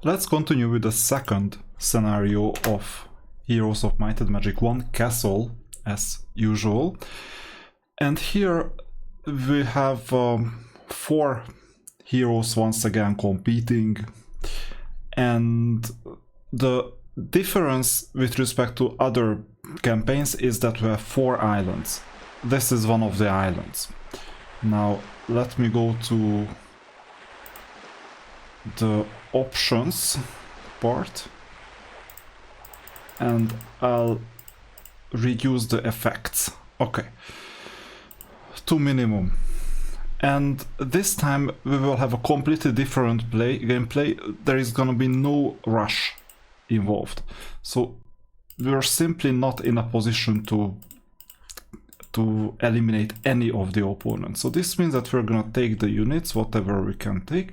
Let's continue with the second scenario of Heroes of Might and Magic 1 Castle, as usual. And here we have 4 heroes once again competing. And the difference with respect to other campaigns is that we have 4 islands. This is one of the islands. Now let me go to the options part and I'll reduce the effects. Okay, to minimum. And this time we will have a completely different gameplay. There is gonna be no rush involved. So we're simply not in a position to eliminate any of the opponents. So this means that we're gonna take the units, whatever we can take,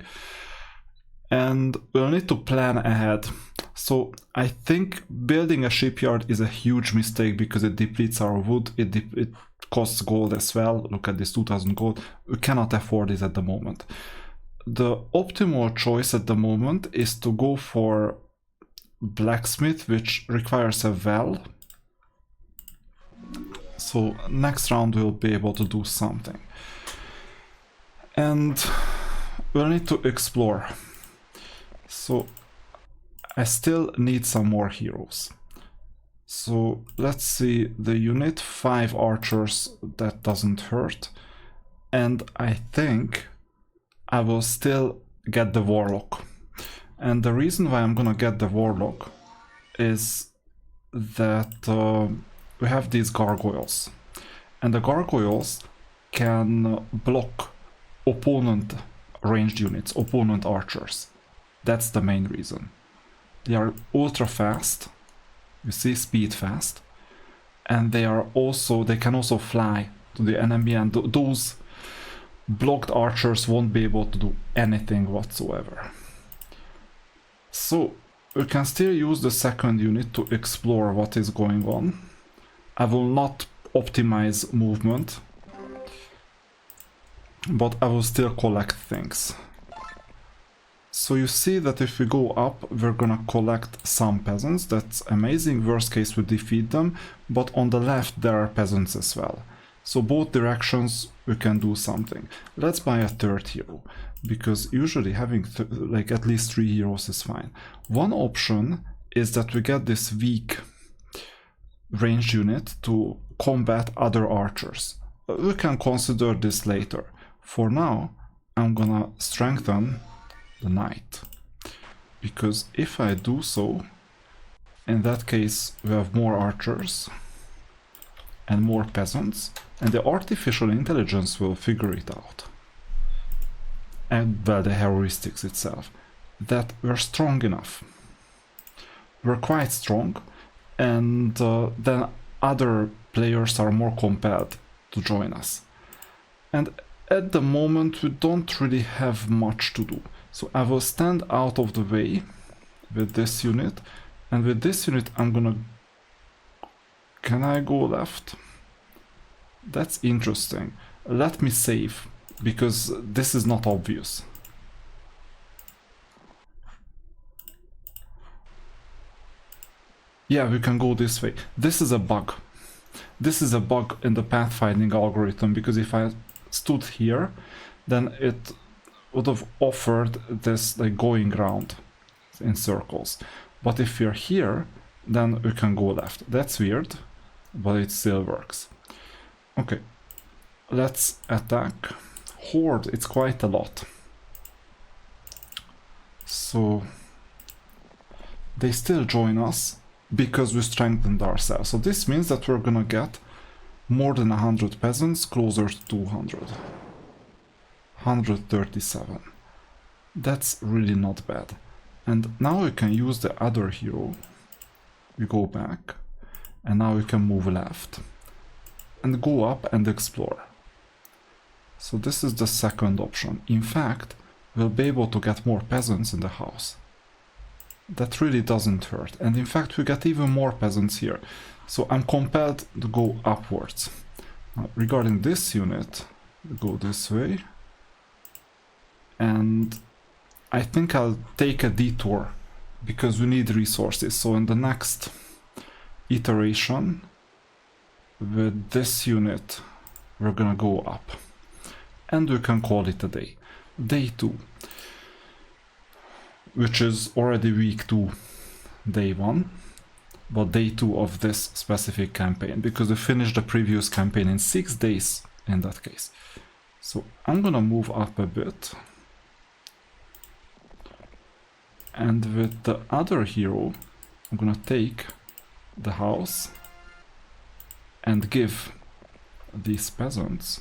and we'll need to plan ahead. So I think building a shipyard is a huge mistake because it depletes our wood, it costs gold as well. Look at this, 2000 gold. We cannot afford it at the moment. The optimal choice at the moment is to go for blacksmith, which requires a well. So next round we'll be able to do something. And we'll need to explore. So I still need some more heroes. So let's see the unit, 5 archers, that doesn't hurt. And I think I will still get the warlock. And the reason why I'm gonna get the warlock is that we have these gargoyles. And the gargoyles can block opponent ranged units, opponent archers. That's the main reason. They are ultra fast, you see, speed fast, and they can also fly to the enemy, and those blocked archers won't be able to do anything whatsoever. So we can still use the second unit to explore what is going on. I will not optimize movement, but I will still collect things. So you see that if we go up, we're gonna collect some peasants. That's amazing. Worst case, we defeat them. But on the left, there are peasants as well. So both directions, we can do something. Let's buy a 3rd hero, because usually having like at least 3 heroes is fine. One option is that we get this weak ranged unit to combat other archers. We can consider this later. For now, I'm gonna strengthen the knight, because if I do so, in that case we have more archers and more peasants, and the artificial intelligence will figure it out, and well, the heuristics itself, that we're strong enough. We're quite strong, and then other players are more compelled to join us. And at the moment we don't really have much to do. So I will stand out of the way with this unit, and with this unit I'm gonna... Can I go left? That's interesting. Let me save, because this is not obvious. Yeah, we can go this way. This is a bug. This is a bug in the pathfinding algorithm, because if I stood here, then it would have offered this like going round in circles. But if we're here, then we can go left. That's weird, but it still works. Okay, let's attack. Horde, it's quite a lot. So they still join us because we strengthened ourselves. So this means that we're gonna get more than 100 peasants, closer to 200. 137. That's really not bad. And now we can use the other hero. We go back, and now we can move left and go up and explore. So this is the second option. In fact, we'll be able to get more peasants in the house. That really doesn't hurt. And in fact, we get even more peasants here. So I'm compelled to go upwards. Now, regarding this unit, we go this way. And I think I'll take a detour because we need resources. So in the next iteration with this unit, we're gonna go up and we can call it a day. Day 2, which is already week 2, day 1, but day 2 of this specific campaign, because we finished the previous campaign in 6 days in that case. So I'm gonna move up a bit. And with the other hero, I'm gonna take the house and give these peasants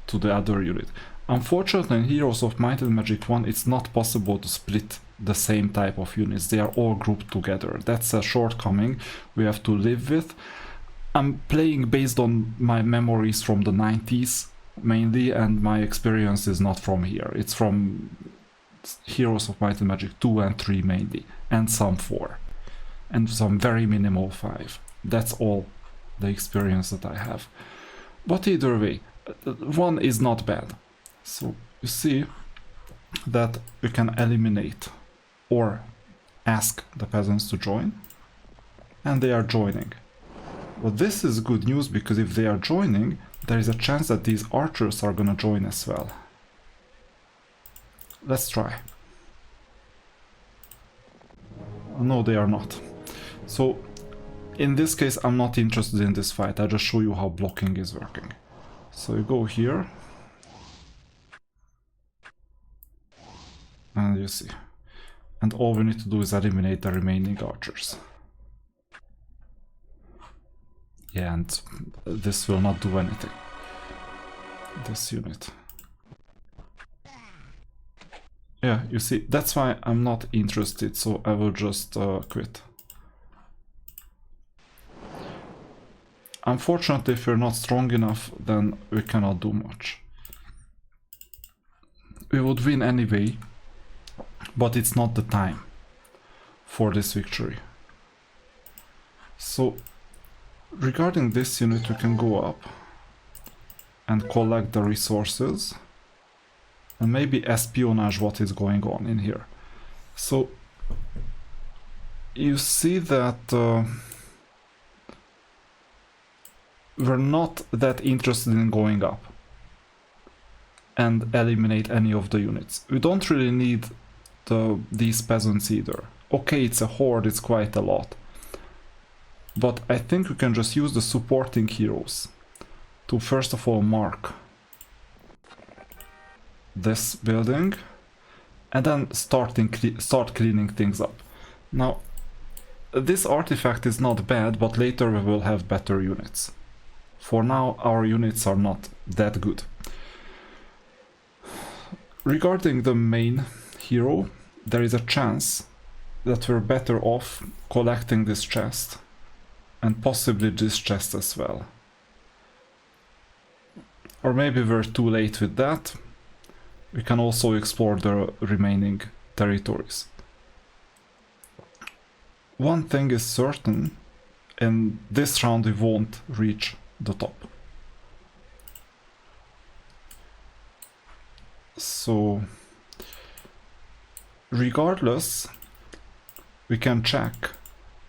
to the other unit. Unfortunately, in Heroes of Might and Magic 1, it's not possible to split the same type of units. They are all grouped together. That's a shortcoming we have to live with. I'm playing based on my memories from the 90s mainly, and my experience is not from here. It's from Heroes of Might and Magic 2 and 3 mainly, and some 4, and some very minimal 5. That's all the experience that I have. But either way, 1 is not bad. So you see that you can eliminate or ask the peasants to join, and they are joining. Well, this is good news, because if they are joining, there is a chance that these archers are gonna join as well. Let's try. No, they are not. So in this case, I'm not interested in this fight. I just show you how blocking is working. So you go here, and you see. And all we need to do is eliminate the remaining archers. Yeah, and this will not do anything. This unit. Yeah, you see, that's why I'm not interested, so I will just quit. Unfortunately, if we're not strong enough, then we cannot do much. We would win anyway, but it's not the time for this victory. So regarding this unit, we can go up and collect the resources and maybe espionage what is going on in here. So you see that we're not that interested in going up and eliminate any of the units. We don't really need these peasants either. Okay, it's a horde, it's quite a lot. But I think we can just use the supporting heroes to first of all mark this building and then start cleaning things up. Now, this artifact is not bad, but later we will have better units. For now, our units are not that good. Regarding the main hero, there is a chance that we're better off collecting this chest, and possibly this chest as well. Or maybe we're too late with that. We can also explore the remaining territories. One thing is certain, in this round we won't reach the top. So regardless, we can check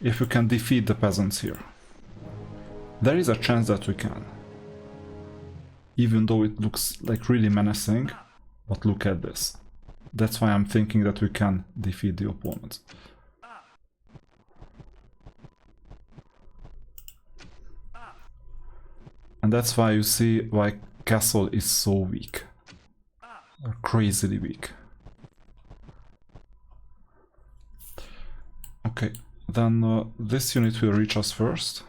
if we can defeat the peasants here. There is a chance that we can, even though it looks like really menacing. But look at this. That's why I'm thinking that we can defeat the opponents. And that's why you see why Castle is so weak. Crazily weak. Okay, then this unit will reach us first.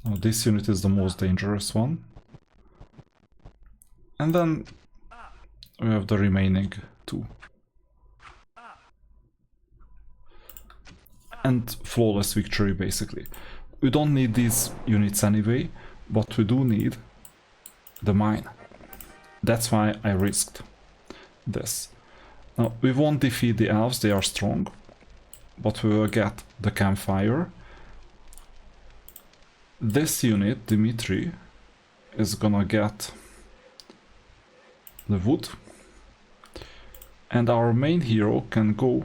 Oh, this unit is the most dangerous one. And then we have the remaining two. And flawless victory, basically. We don't need these units anyway, but we do need the mine. That's why I risked this. Now, we won't defeat the elves, they are strong, but we will get the campfire. This unit, Dimitri, is gonna get the wood. And our main hero can go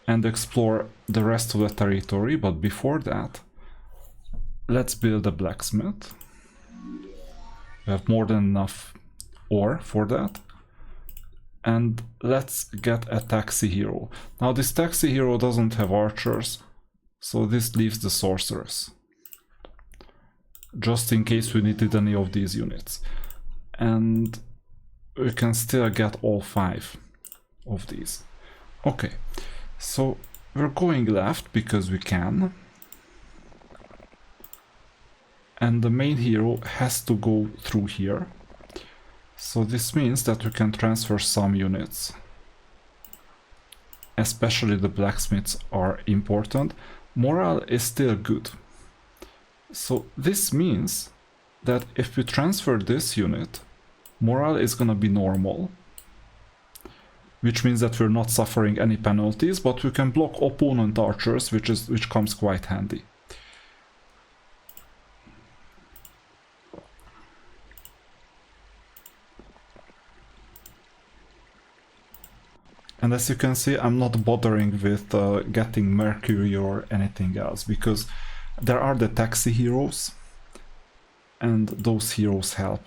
and explore the rest of the territory, but before that, let's build a blacksmith. We have more than enough ore for that. And let's get a taxi hero. Now this taxi hero doesn't have archers, so this leaves the sorcerers, just in case we needed any of these units. And we can still get all 5 of these. Okay, so we're going left because we can. And the main hero has to go through here. So this means that we can transfer some units. Especially the blacksmiths are important. Morale is still good. So this means that if we transfer this unit, morale is gonna be normal. Which means that we're not suffering any penalties, but we can block opponent archers, which comes quite handy. And as you can see, I'm not bothering with getting Mercury or anything else, because there are the taxi heroes, and those heroes help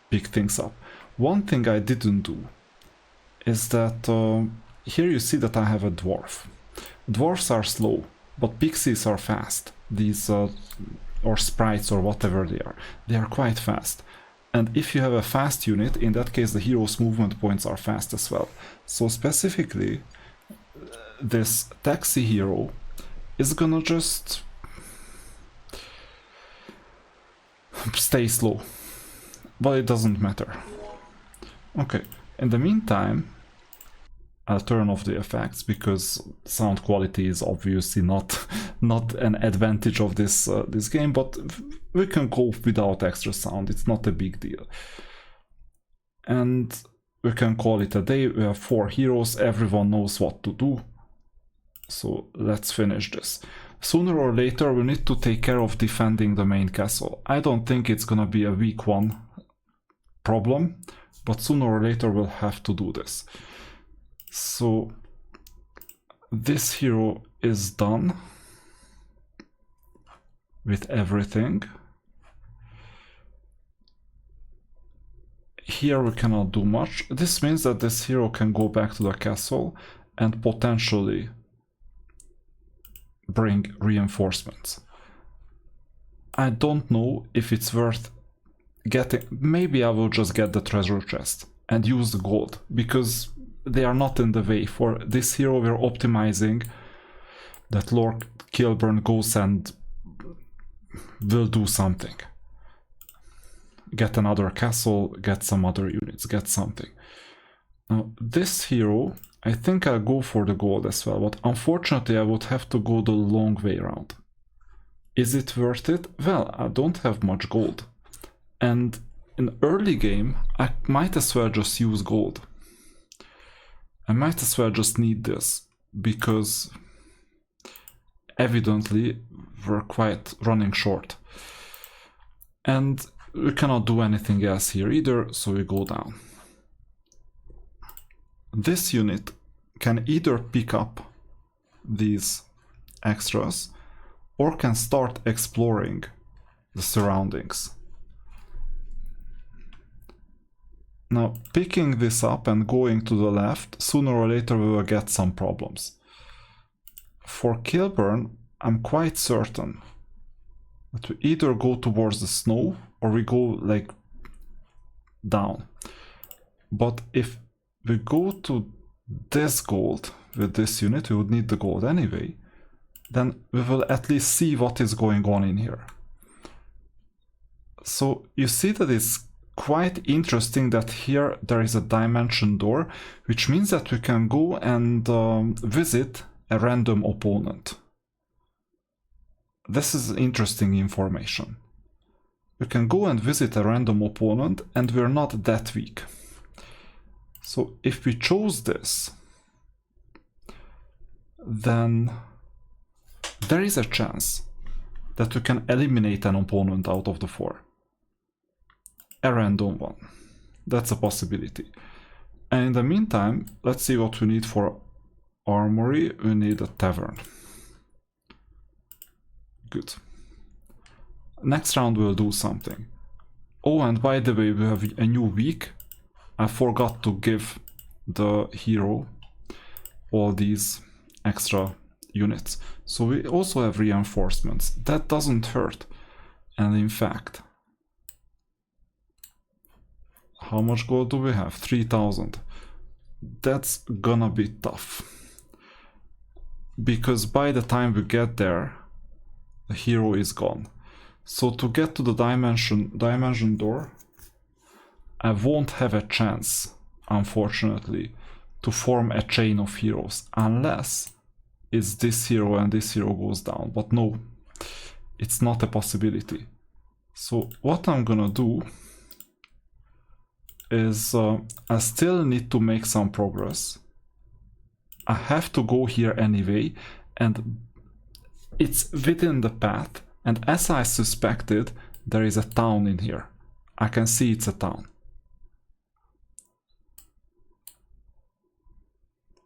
pick things up. One thing I didn't do is that here you see that I have a dwarf. Dwarfs are slow, but pixies are fast. These, or sprites or whatever they are quite fast. And if you have a fast unit, in that case the hero's movement points are fast as well. So specifically, this taxi hero is gonna just stay slow. But it doesn't matter. Okay, in the meantime, I'll turn off the effects because sound quality is obviously not an advantage of this this game, but we can go without extra sound. It's not a big deal. And we can call it a day. We have 4 heroes. Everyone knows what to do. So let's finish this. Sooner or later we need to take care of defending the main castle. I don't think it's gonna be a week 1 problem, but sooner or later we'll have to do this. So this hero is done with everything. Here we cannot do much. This means that this hero can go back to the castle and potentially bring reinforcements. I don't know if it's worth getting. Maybe I will just get the treasure chest and use the gold, because they are not in the way. For this hero we're optimizing that Lord Kilburn goes and will do something. Get another castle, get some other units, get something. Now this hero, I think I'll go for the gold as well, but unfortunately I would have to go the long way around. Is it worth it? Well, I don't have much gold. And in early game, I might as well just use gold. I might as well just need this, because evidently we're quite running short. And we cannot do anything else here either, so we go down. This unit can either pick up these extras or can start exploring the surroundings. Now, picking this up and going to the left, sooner or later we will get some problems. For Kilburn, I'm quite certain that we either go towards the snow or we go like down. But if we go to this gold with this unit, we would need the gold anyway, then we will at least see what is going on in here. So you see that it's quite interesting that here there is a dimension door, which means that we can go and visit a random opponent. This is interesting information. We can go and visit a random opponent and we're not that weak. So if we chose this, then there is a chance that we can eliminate an opponent out of the 4. A random one. That's a possibility. And in the meantime, let's see what we need for armory. We need a tavern. Good. Next round we'll do something. Oh, and by the way, we have a new week. I forgot to give the hero all these extra units. So we also have reinforcements. That doesn't hurt. And in fact, how much gold do we have? 3,000. That's gonna be tough. Because by the time we get there, the hero is gone. So to get to the dimension door, I won't have a chance, unfortunately, to form a chain of heroes, unless it's this hero and this hero goes down. But no, it's not a possibility. So what I'm gonna do is I still need to make some progress. I have to go here anyway, and it's within the path, and as I suspected, there is a town in here. I can see it's a town.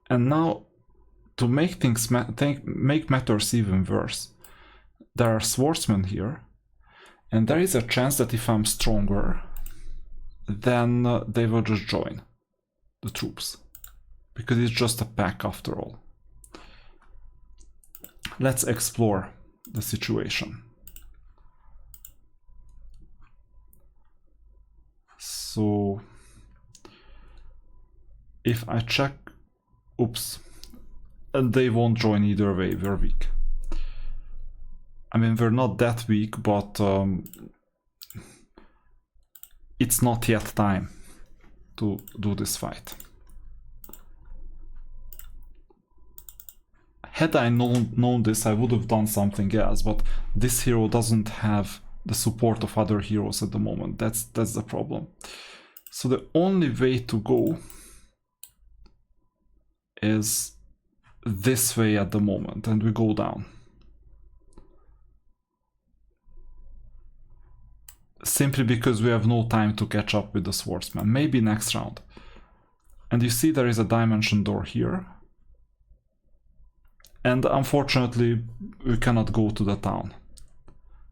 And now, to make things make matters even worse, there are swordsmen here, and there is a chance that if I'm stronger, then they will just join the troops, because it's just a pack after all. Let's explore the situation. So if I check, oops, they won't join either way. We're weak. I mean, we're not that weak, but it's not yet time to do this fight. Had I known this, I would have done something else, but this hero doesn't have the support of other heroes at the moment. That's the problem. So the only way to go is this way at the moment, and we go down. Simply because we have no time to catch up with the swordsman. Maybe next round. And you see there is a dimension door here. And unfortunately, we cannot go to the town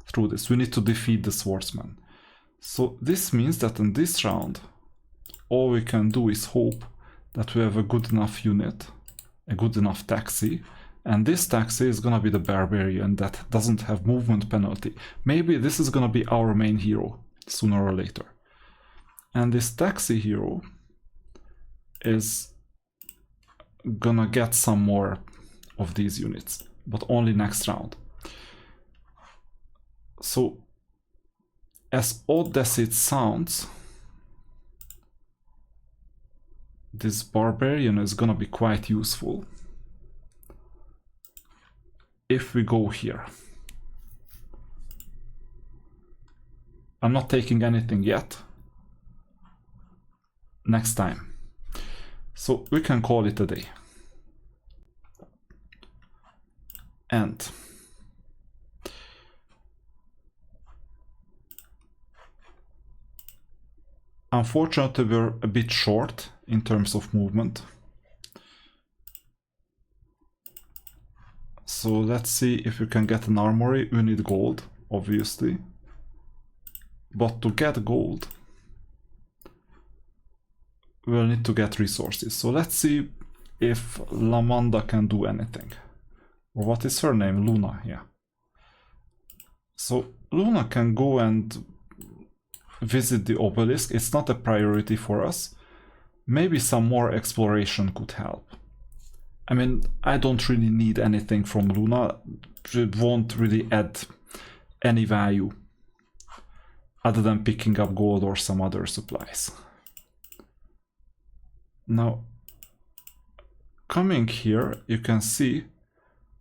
through this. We need to defeat the swordsman. So this means that in this round, all we can do is hope that we have a good enough unit, a good enough taxi, and this taxi is gonna be the barbarian that doesn't have movement penalty. Maybe this is gonna be our main hero sooner or later. And this taxi hero is gonna get some more of these units, but only next round. So as odd as it sounds, this barbarian is gonna be quite useful if we go here. I'm not taking anything yet. Next time. So we can call it a day. And unfortunately, we're a bit short in terms of movement. So let's see if we can get an armory. We need gold, obviously. But to get gold, we'll need to get resources. So let's see if Lamanda can do anything. Or what is her name? Luna, yeah. So Luna can go and visit the obelisk. It's not a priority for us. Maybe some more exploration could help. I mean, I don't really need anything from Luna. It won't really add any value other than picking up gold or some other supplies. Now, coming here, you can see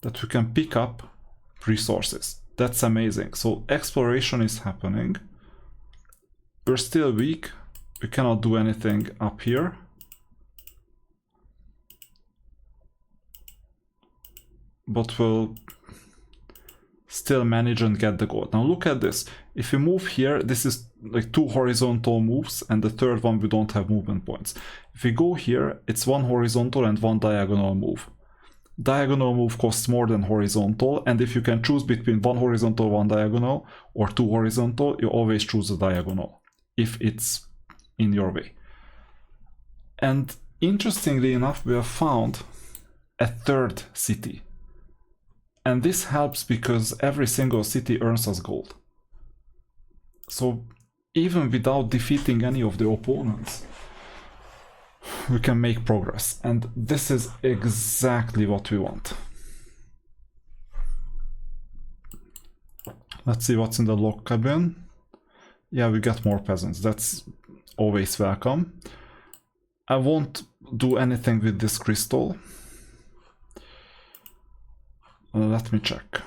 that we can pick up resources. That's amazing. So exploration is happening. We're still weak. We cannot do anything up here. But we'll still manage and get the gold. Now look at this. If we move here, this is like 2 horizontal moves, and the third one we don't have movement points. If we go here, it's 1 horizontal and 1 diagonal move. Diagonal move costs more than horizontal, and if you can choose between 1 horizontal, 1 diagonal, or 2 horizontal, you always choose the diagonal, if it's in your way. And interestingly enough, we have found a third city. And this helps because every single city earns us gold. So even without defeating any of the opponents, we can make progress. And this is exactly what we want. Let's see what's in the log cabin. Yeah, we get more peasants. That's always welcome. I won't do anything with this crystal. Let me check.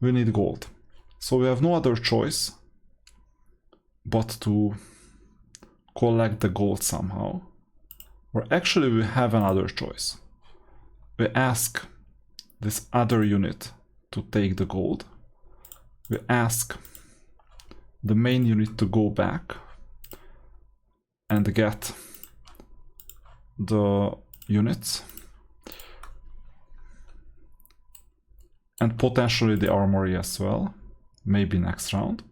We need gold. So we have no other choice but to collect the gold somehow. Or actually we have another choice. We ask this other unit to take the gold. We ask the main unit to go back and get the units. And potentially the armory as well, maybe next round.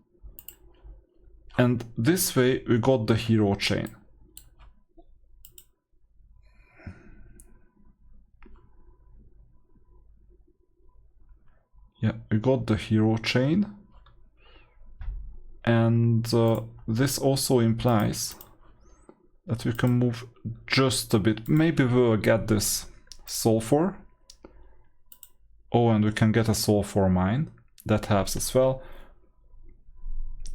And this way we got the hero chain. Yeah, we got the hero chain. And this also implies that we can move just a bit. Maybe we'll get this sulfur. Oh, and we can get a sulfur mine. That helps as well.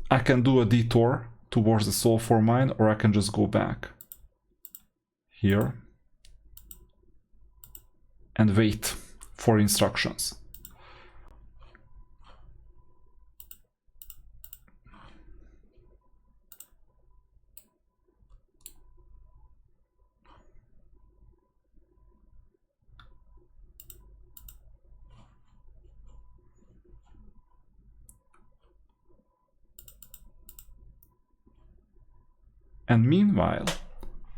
I can do a detour towards the sulfur mine, or I can just go back here and wait for instructions. And meanwhile,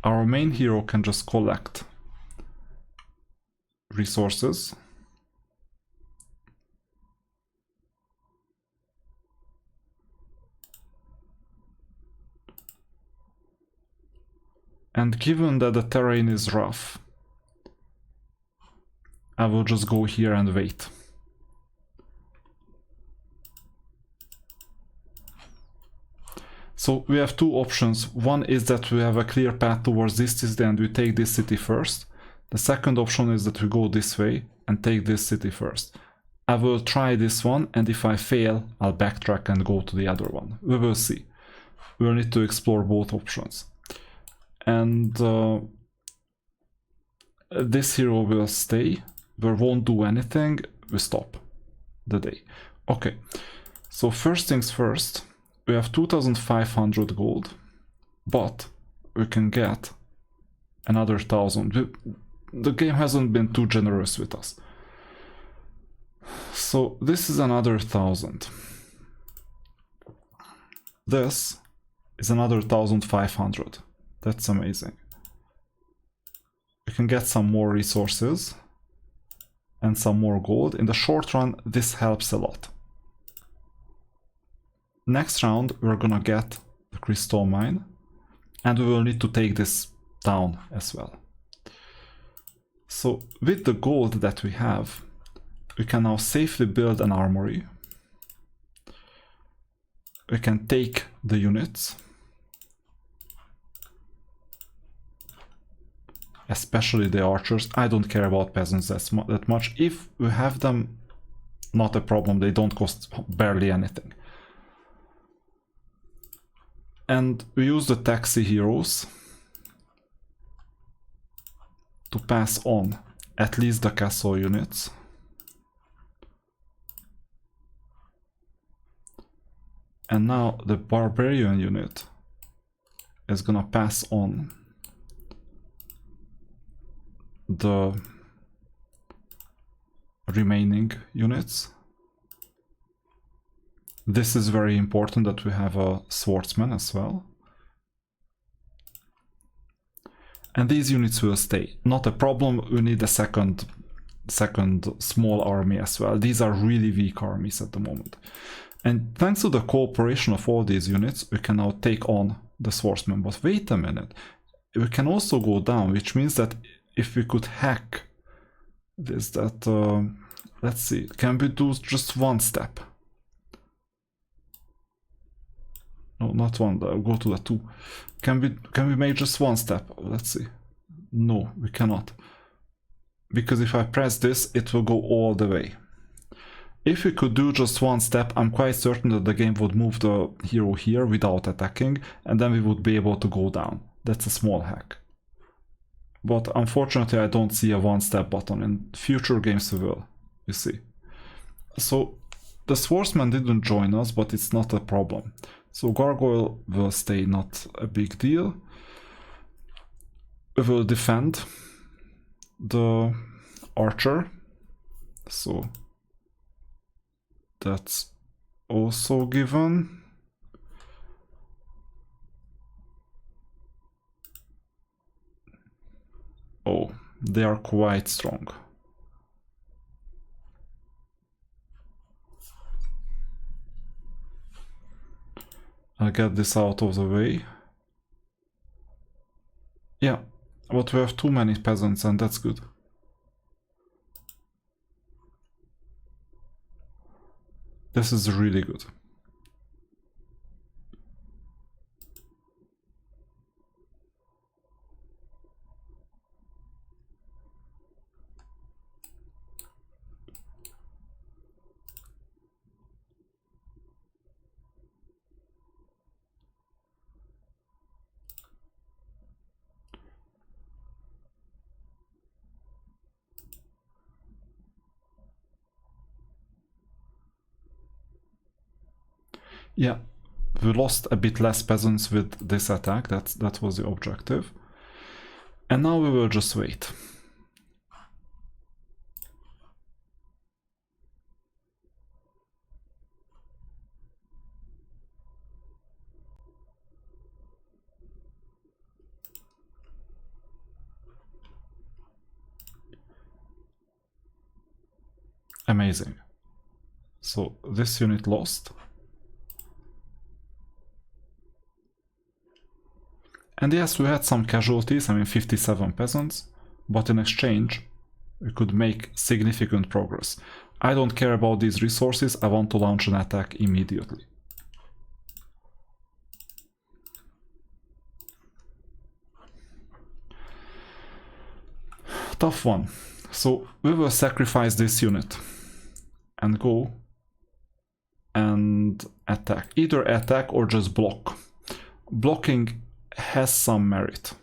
our main hero can just collect resources. And given that the terrain is rough, I will just go here and wait. So we have two options. One is that we have a clear path towards this city and we take this city first. The second option is that we go this way and take this city first. I will try this one, and if I fail, I'll backtrack and go to the other one. We will see. We'll need to explore both options. And this hero will stay. We won't do anything. We stop the day. Okay, so first things first. We have 2,500 gold, but we can get another 1,000. The game hasn't been too generous with us. So this is another 1,000. This is another 1,500. That's amazing. We can get some more resources and some more gold. In the short run, this helps a lot. Next round, we're gonna get the crystal mine, and we will need to take this down as well. So with the gold that we have, we can now safely build an armory. We can take the units, especially the archers. I don't care about peasants that much. If we have them, not a problem. They don't cost barely anything. And we use the taxi heroes to pass on at least the castle units. And now the barbarian unit is gonna pass on the remaining units. This is very important that we have a swordsman as well. And these units will stay. Not a problem, we need a second small army as well. These are really weak armies at the moment. And thanks to the cooperation of all these units, we can now take on the swordsman. But wait a minute, we can also go down, which means that if we could hack this, let's see, can we do just one step? No, not one, go to the 2. Can we make just one step? Let's see. No, we cannot. Because if I press this, it will go all the way. If we could do just one step, I'm quite certain that the game would move the hero here without attacking, and then we would be able to go down. That's a small hack. But unfortunately, I don't see a one-step button. In future games we will, you see. So the swordsman didn't join us, but it's not a problem. So gargoyle will stay, not a big deal. We will defend the archer. So that's also given. Oh, they are quite strong. I'll get this out of the way. Yeah, but we have too many peasants and that's good. This is really good. Yeah, we lost a bit less peasants with this attack, that was the objective. And now we will just wait. Amazing. So this unit lost. And yes, we had some casualties, I mean 57 peasants, but in exchange we could make significant progress. I don't care about these resources, I want to launch an attack immediately. Tough one. So we will sacrifice this unit and go and attack. Either attack or just block. Blocking has some merit.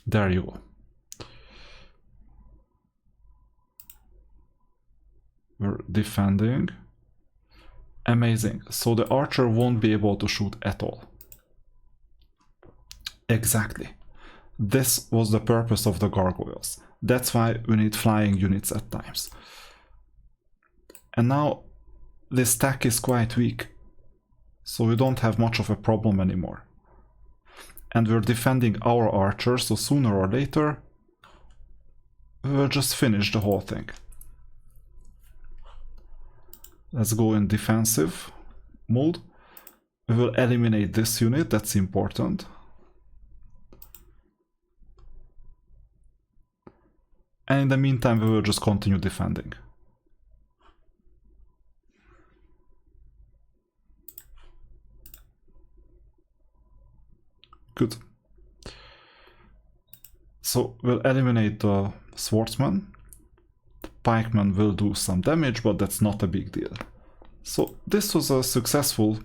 There you go. We're defending. Amazing. So the archer won't be able to shoot at all. Exactly. This was the purpose of the gargoyles. That's why we need flying units at times. And now this stack is quite weak, so we don't have much of a problem anymore. And we're defending our archers, so sooner or later we will just finish the whole thing. Let's go in defensive mode. We will eliminate this unit, that's important. And in the meantime we will just continue defending. Good. So we'll eliminate the swordsman. The pikeman will do some damage, but that's not a big deal. So this was a successful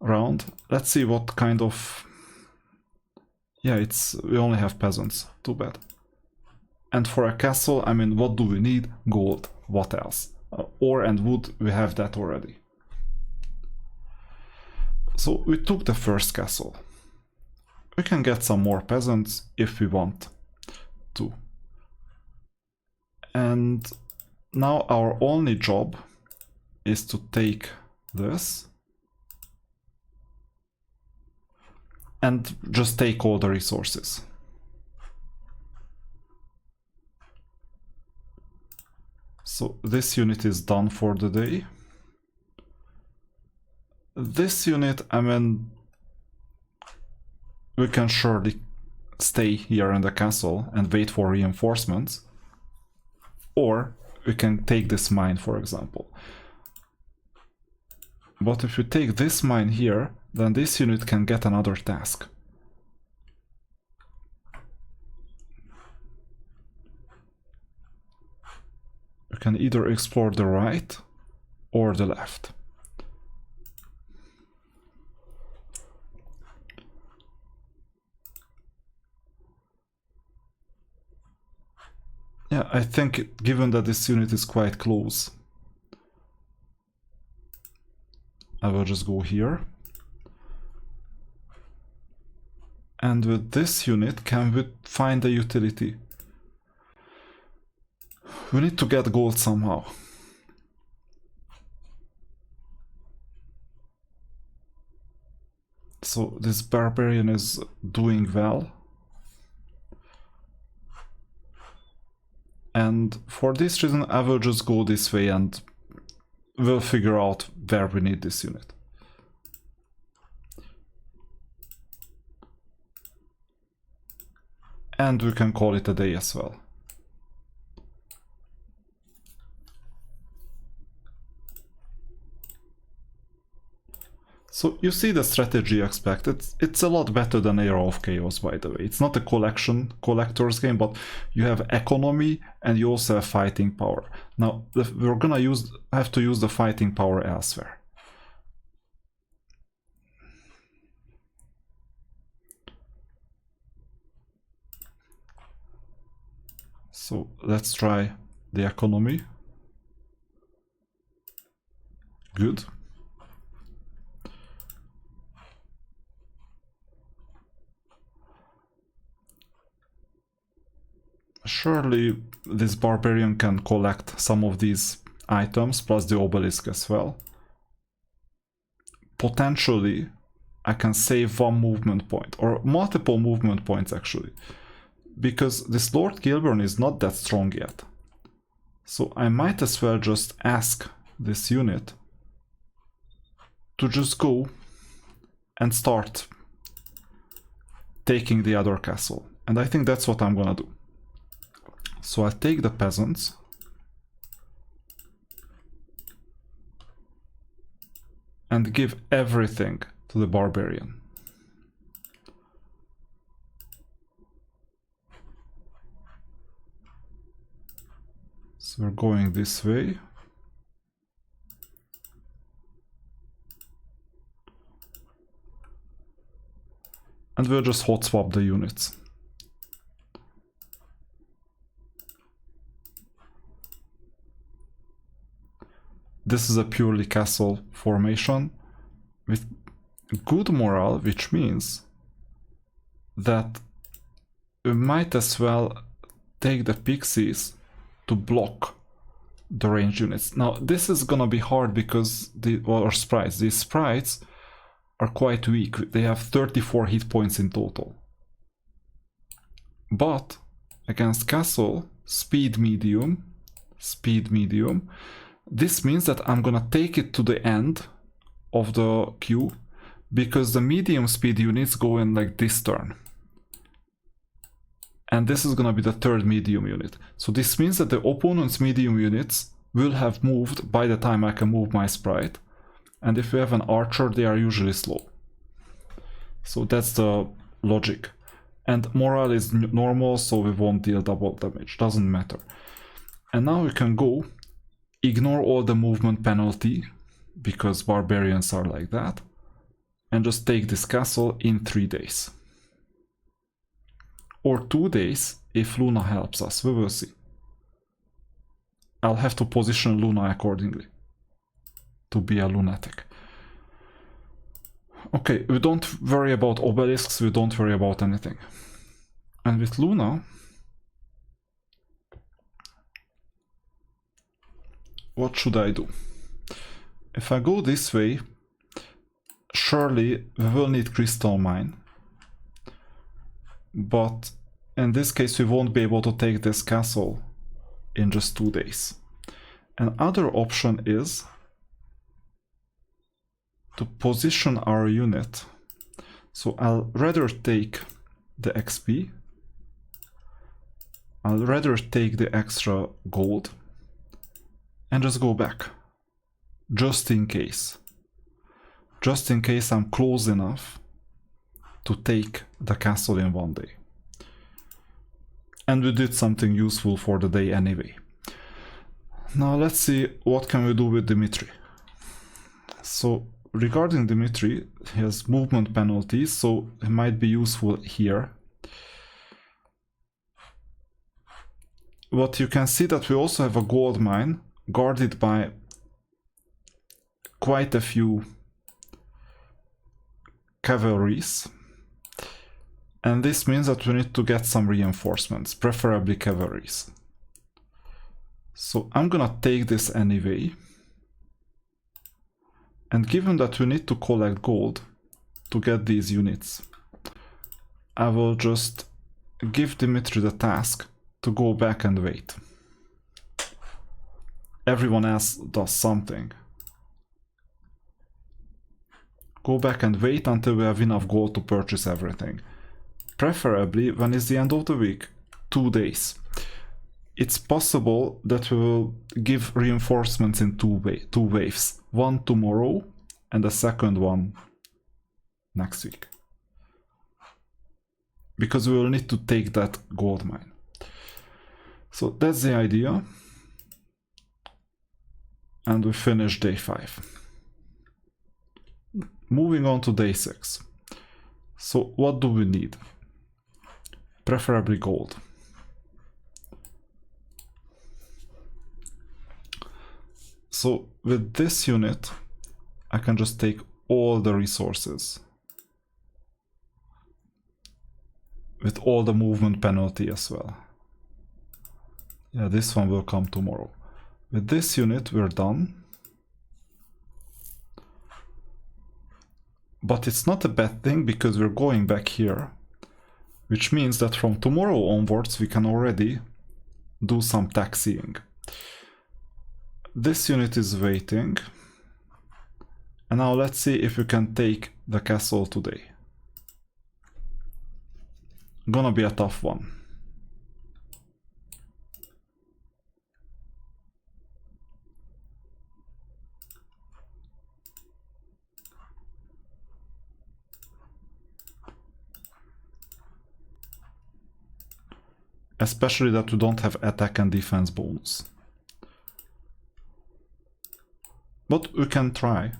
round. Let's see what kind of... Yeah, we only have peasants. Too bad. And for a castle, I mean, what do we need? Gold. What else? Ore and wood, we have that already. So we took the first castle. We can get some more peasants if we want to. And now our only job is to take this and just take all the resources. So this unit is done for the day. This unit, I mean, we can surely stay here in the castle and wait for reinforcements. Or we can take this mine, for example. But if we take this mine here, then this unit can get another task. You can either explore the right or the left. Yeah, I think given that this unit is quite close, I will just go here. And with this unit, can we find a utility? We need to get gold somehow. So this barbarian is doing well. And for this reason, I will just go this way and we'll figure out where we need this unit. And we can call it a day as well. So you see the strategy expected. It's a lot better than Era of Chaos, by the way. It's not a collector's game, but you have economy and you also have fighting power. Now we're gonna have to use the fighting power elsewhere. So let's try the economy. Good. Surely this barbarian can collect some of these items plus the obelisk as well. Potentially I can save one movement point or multiple movement points actually, because this Lord Gilburn is not that strong yet. So I might as well just ask this unit to just go and start taking the other castle. And I think that's what I'm gonna do. So I take the peasants and give everything to the barbarian. So we're going this way. And we'll just hot swap the units. This is a purely castle formation with good morale, which means that we might as well take the pixies to block the ranged units. Now this is gonna be hard because these sprites are quite weak. They have 34 hit points in total. But against castle, speed medium, this means that I'm gonna take it to the end of the queue because the medium speed units go in like this turn. And this is gonna be the third medium unit. So this means that the opponent's medium units will have moved by the time I can move my sprite. And if we have an archer, they are usually slow. So that's the logic. And morale is normal, so we won't deal double damage, doesn't matter. And now we can go ignore all the movement penalty, because barbarians are like that, and just take this castle in 3 days. Or 2 days if Luna helps us, we will see. I'll have to position Luna accordingly to be a lunatic. Okay, we don't worry about obelisks, we don't worry about anything. And with Luna, what should I do? If I go this way, surely we will need crystal mine. But in this case, we won't be able to take this castle in just 2 days. Another option is to position our unit. So I'll rather take the XP. I'll rather take the extra gold and just go back. Just in case. Just in case I'm close enough to take the castle in 1 day. And we did something useful for the day anyway. Now let's see what can we do with Dimitri. So regarding Dimitri, he has movement penalties, so it might be useful here. But you can see that we also have a gold mine guarded by quite a few cavalries. And this means that we need to get some reinforcements, preferably cavalries. So I'm gonna take this anyway. And given that we need to collect gold to get these units, I will just give Dimitri the task to go back and wait. Everyone else does something. Go back and wait until we have enough gold to purchase everything. Preferably, when is the end of the week? 2 days. It's possible that we will give reinforcements in two waves. One tomorrow and the second one next week. Because we will need to take that gold mine. So that's the idea. And we finish day 5. Moving on to day 6. So what do we need? Preferably gold. So with this unit, I can just take all the resources. With all the movement penalty as well. Yeah, this one will come tomorrow. With this unit, we're done. But it's not a bad thing because we're going back here. Which means that from tomorrow onwards, we can already do some taxiing. This unit is waiting. And now let's see if we can take the castle today. Gonna be a tough one. Especially that we don't have attack and defense bonus. But we can try.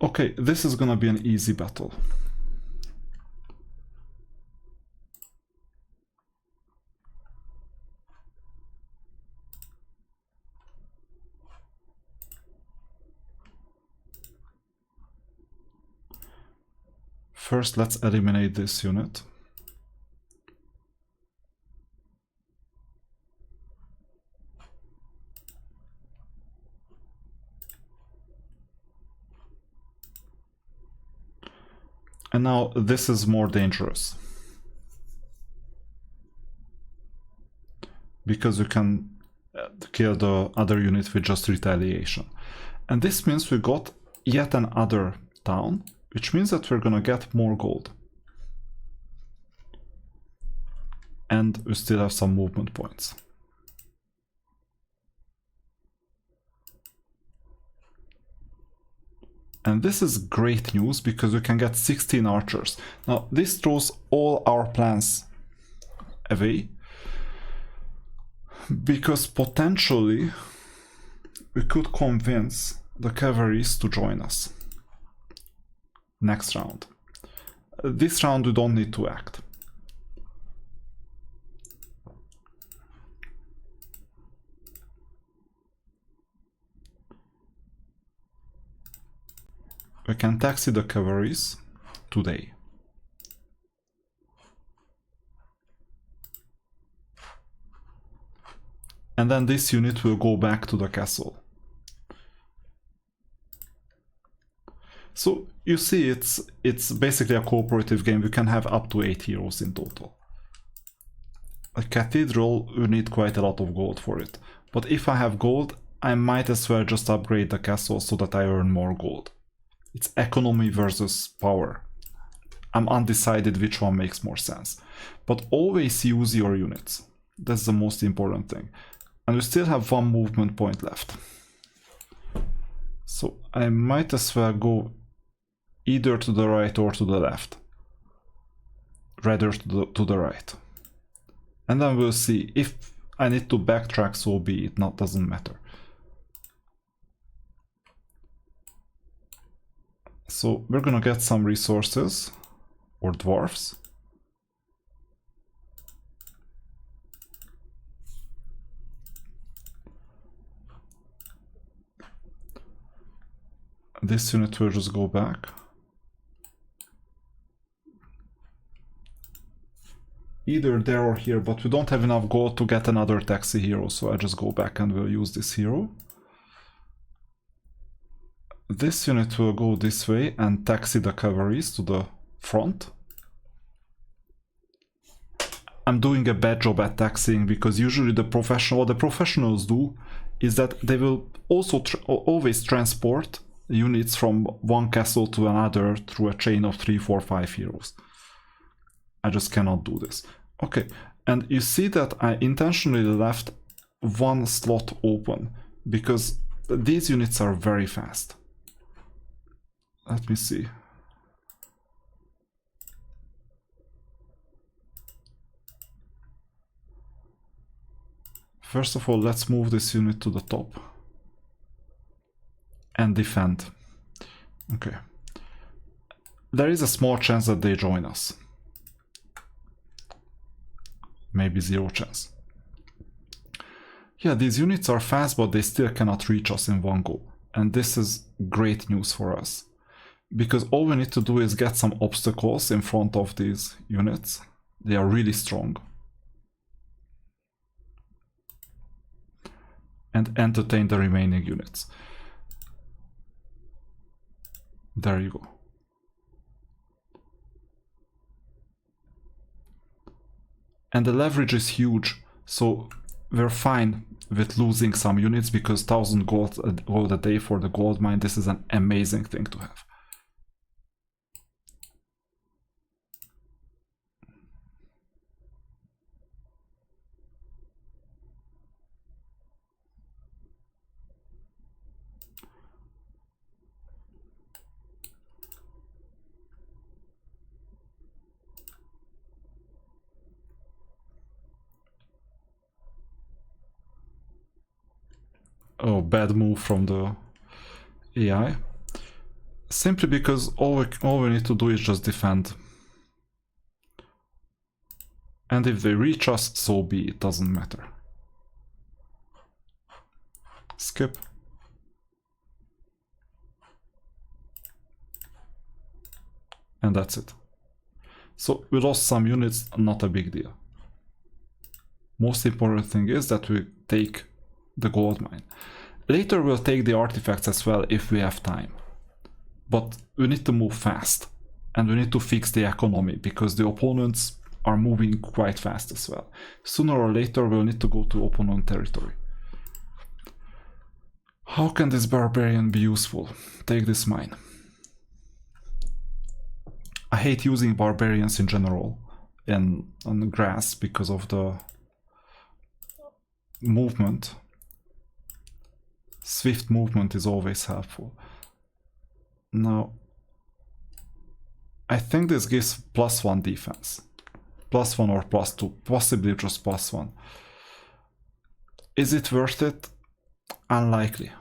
Okay, this is gonna be an easy battle. First, let's eliminate this unit. And now this is more dangerous. Because you can kill the other unit with just retaliation. And this means we got yet another town, which means that we're gonna get more gold. And we still have some movement points. And this is great news because we can get 16 archers. Now this throws all our plans away. Because potentially we could convince the cavalries to join us. Next round. This round we don't need to act. We can taxi the cavalries today. And then this unit will go back to the castle. So you see, it's basically a cooperative game. We can have up to 8 heroes in total. A cathedral, you need quite a lot of gold for it. But if I have gold, I might as well just upgrade the castle so that I earn more gold. It's economy versus power. I'm undecided which one makes more sense. But always use your units. That's the most important thing. And we still have 1 movement point left. So I might as well go either to the right or to the left. Rather to the right. And then we'll see. If I need to backtrack, so be it. Doesn't matter. So we're gonna get some resources. Or dwarfs. This unit will just go back. Either there or here, but we don't have enough gold to get another taxi hero, so I just go back and we'll use this hero. This unit will go this way and taxi the cavalries to the front. I'm doing a bad job at taxiing because usually what the professionals do is that they will also always transport units from one castle to another through a chain of 3, 4, 5 heroes. I just cannot do this. Okay, and you see that I intentionally left 1 slot open because these units are very fast. Let me see. First of all, let's move this unit to the top and defend. Okay. There is a small chance that they join us. Maybe 0 chance. Yeah, these units are fast, but they still cannot reach us in one go. And this is great news for us. Because all we need to do is get some obstacles in front of these units. They are really strong. And entertain the remaining units. There you go. And the leverage is huge, so we're fine with losing some units because 1000 gold a day for the gold mine, this is an amazing thing to have. Oh, bad move from the AI. Simply because all we need to do is just defend. And if they reach us, so be it, doesn't matter. Skip. And that's it. So we lost some units, not a big deal. Most important thing is that we take the gold mine. Later we'll take the artifacts as well if we have time. But we need to move fast. And we need to fix the economy because the opponents are moving quite fast as well. Sooner or later we'll need to go to opponent territory. How can this barbarian be useful? Take this mine. I hate using barbarians in general on grass because of the movement. Swift movement is always helpful. Now, I think this gives +1 defense. +1 or +2, possibly just +1. Is it worth it? Unlikely.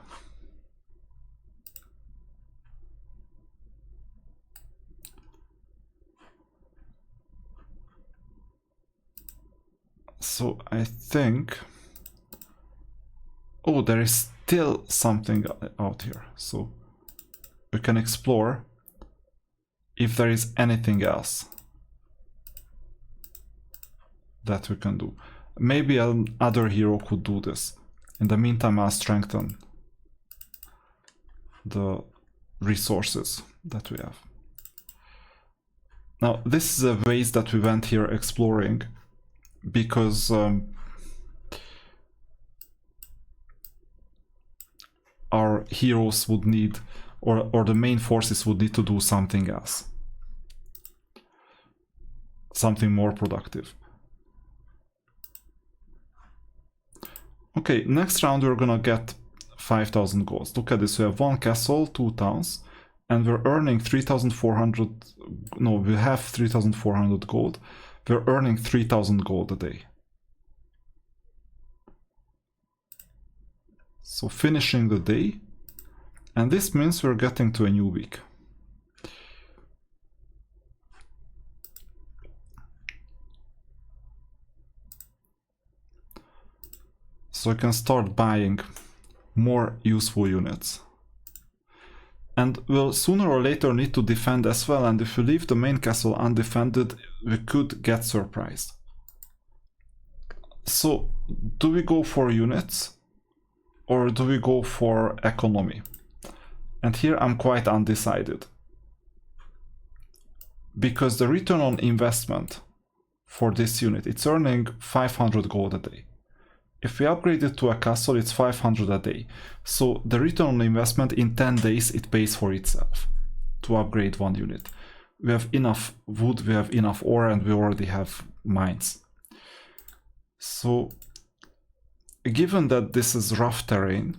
So I think... Oh, there is still something out here. So we can explore if there is anything else that we can do. Maybe another hero could do this. In the meantime, I'll strengthen the resources that we have. Now, this is a ways that we went here exploring, because our heroes would need, or the main forces would need to do something else. Something more productive. Okay, next round we're gonna get 5,000 gold. Look at this, we have 1 castle, 2 towns, and we're earning 3,400, no, we have 3,400 gold. We're earning 3,000 gold a day. So finishing the day, and this means we're getting to a new week. So I can start buying more useful units. And we'll sooner or later need to defend as well, and if we leave the main castle undefended, we could get surprised. So, do we go for units, or do we go for economy? And here I'm quite undecided. Because the return on investment for this unit, it's earning 500 gold a day. If we upgrade it to a castle, it's 500 a day. So the return on investment in 10 days, it pays for itself to upgrade one unit. We have enough wood, we have enough ore, and we already have mines. So, given that this is rough terrain,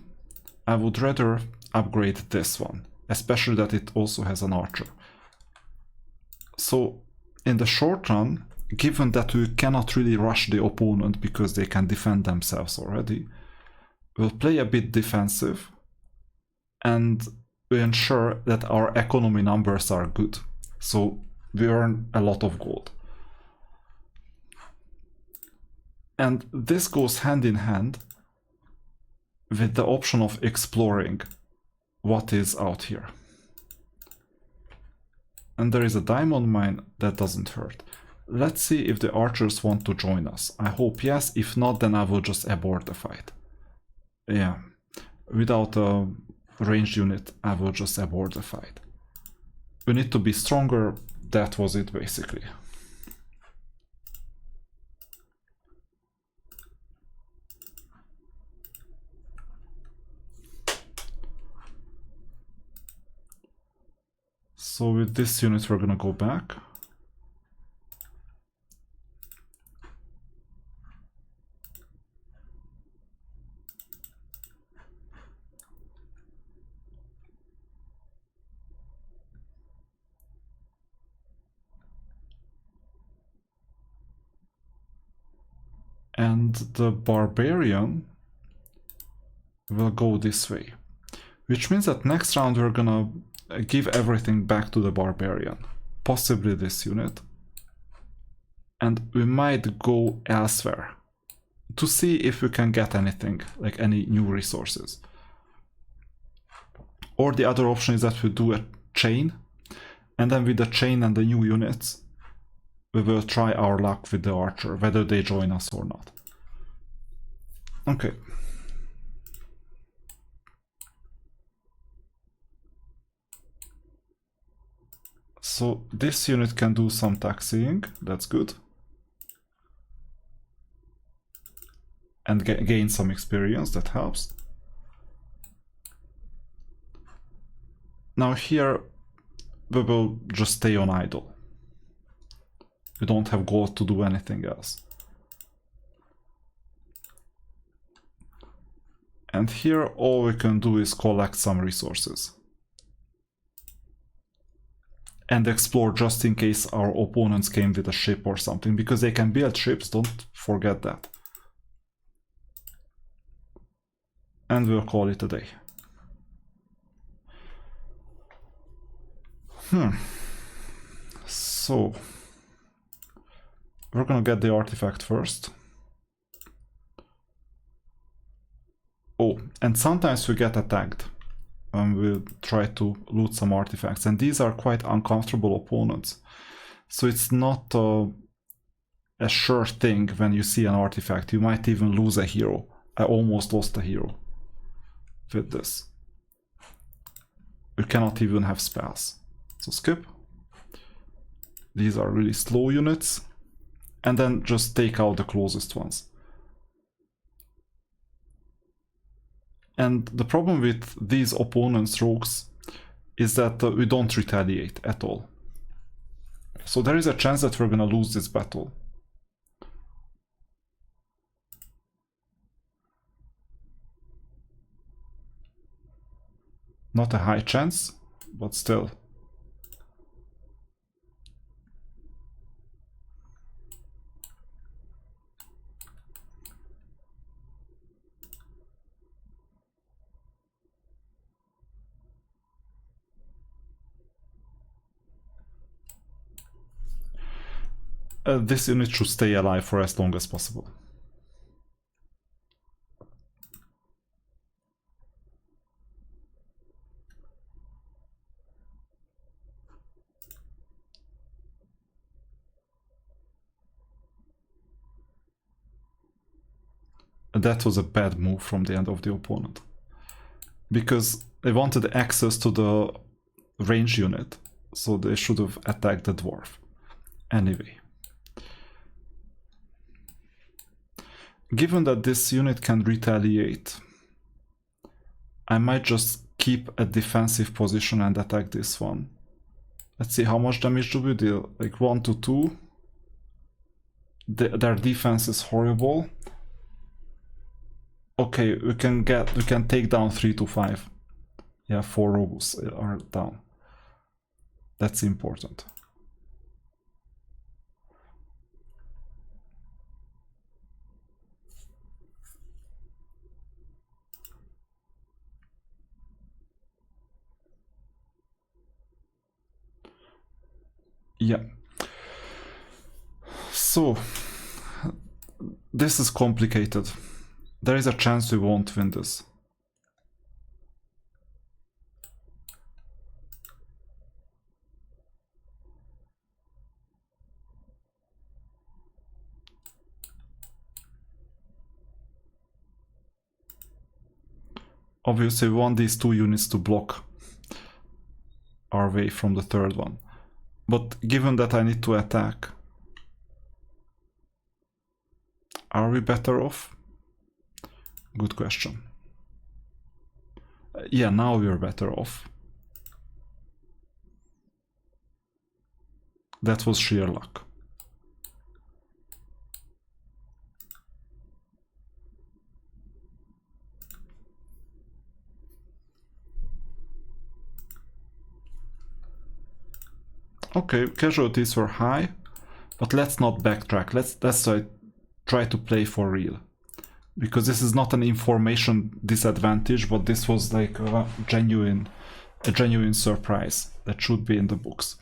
I would rather upgrade this one, especially that it also has an archer. So, in the short run, given that we cannot really rush the opponent because they can defend themselves already, we'll play a bit defensive and we ensure that our economy numbers are good. So we earn a lot of gold. And this goes hand in hand with the option of exploring what is out here. And there is a diamond mine that doesn't hurt. Let's see if the archers want to join us. I hope yes. If not, then I will just abort the fight. Yeah, without a ranged unit, I will just abort the fight. We need to be stronger. That was it, basically. So with this unit, we're gonna go back. And the barbarian will go this way, which means that next round we're gonna give everything back to the barbarian, possibly this unit, and we might go elsewhere to see if we can get anything, like any new resources. Or the other option is that we do a chain, and then with the chain and the new units we will try our luck with the archer, whether they join us or not. Okay. So this unit can do some taxiing, that's good. And gain some experience, that helps. Now here we will just stay on idle. We don't have gold to do anything else. And here all we can do is collect some resources. And explore just in case our opponents came with a ship or something, because they can build ships, don't forget that. And we'll call it a day. So we're gonna get the artifact first. Oh, and sometimes we get attacked when we try to loot some artifacts, and these are quite uncomfortable opponents. So it's not a a sure thing when you see an artifact. You might even lose a hero. I almost lost a hero with this. You cannot even have spells. So skip. These are really slow units. And then just take out the closest ones. And the problem with these opponents' rogues is that we don't retaliate at all. So there is a chance that we're gonna lose this battle. Not a high chance, but still. This unit should stay alive for as long as possible. That was a bad move from the end of the opponent. Because they wanted access to the range unit, so they should have attacked the dwarf. Anyway. Given that this unit can retaliate, I might just keep a defensive position and attack this one. Let's see, how much damage do we deal? Like 1 to 2. Their defense is horrible. Okay, we can take down 3 to 5. Yeah, 4 rogues are down. That's important. Yeah. So, this is complicated. There is a chance we won't win this. Obviously, we want these 2 units to block our way from the third one. But given that I need to attack, are we better off? Good question. Yeah, now we're better off. That was sheer luck. Okay, casualties were high, but let's not backtrack. Let's try to play for real. Because this is not an information disadvantage, but this was like a genuine surprise that should be in the books.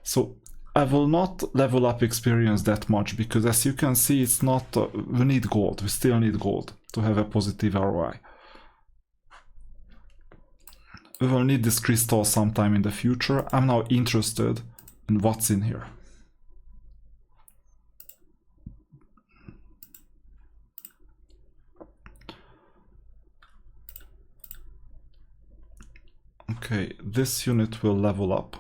So I will not level up experience that much, because as you can see, it's not, we need gold, we still need gold to have a positive ROI. We will need this crystal sometime in the future. I'm now interested in what's in here. Okay, this unit will level up.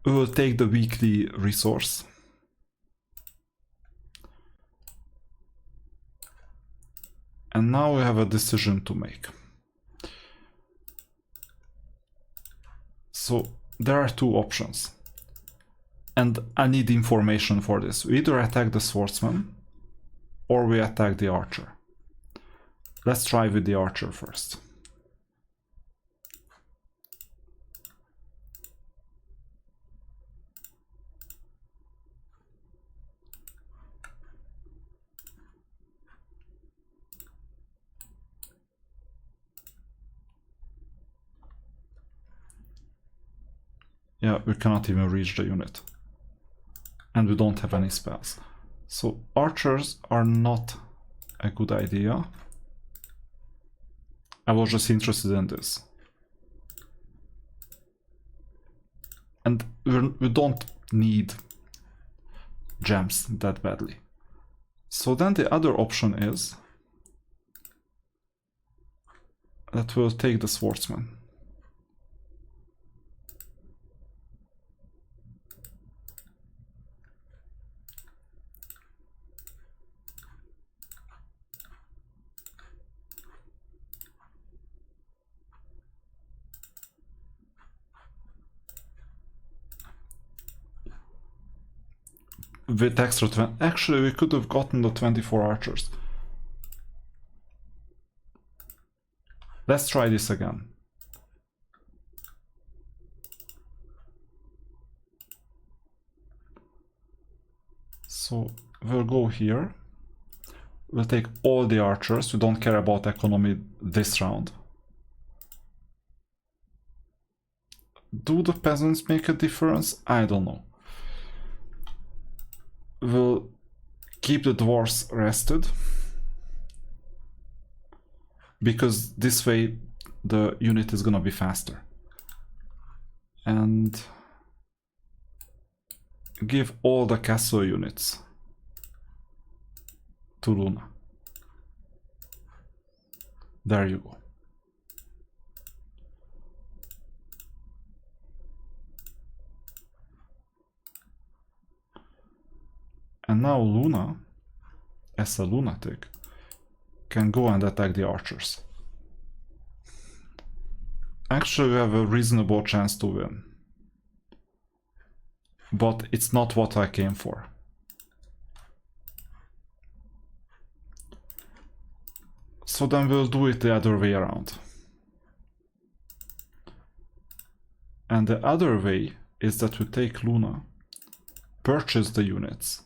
We will take the weekly resource. And now we have a decision to make. So there are 2 options. And I need information for this. We either attack the swordsman or we attack the archer. Let's try with the archer first. Yeah, we cannot even reach the unit. And we don't have any spells. So archers are not a good idea. I was just interested in this. And we don't need gems that badly. So then the other option is that we'll take the swordsman. With extra 20. Actually, we could have gotten the 24 archers. Let's try this again. So we'll go here. We'll take all the archers. We don't care about economy this round. Do the peasants make a difference? I don't know. We'll keep the dwarves rested, because this way the unit is gonna be faster. And give all the castle units to Luna. There you go. And now Luna, as a lunatic, can go and attack the archers. Actually, we have a reasonable chance to win. But it's not what I came for. So then we'll do it the other way around. And the other way is that we take Luna, purchase the units,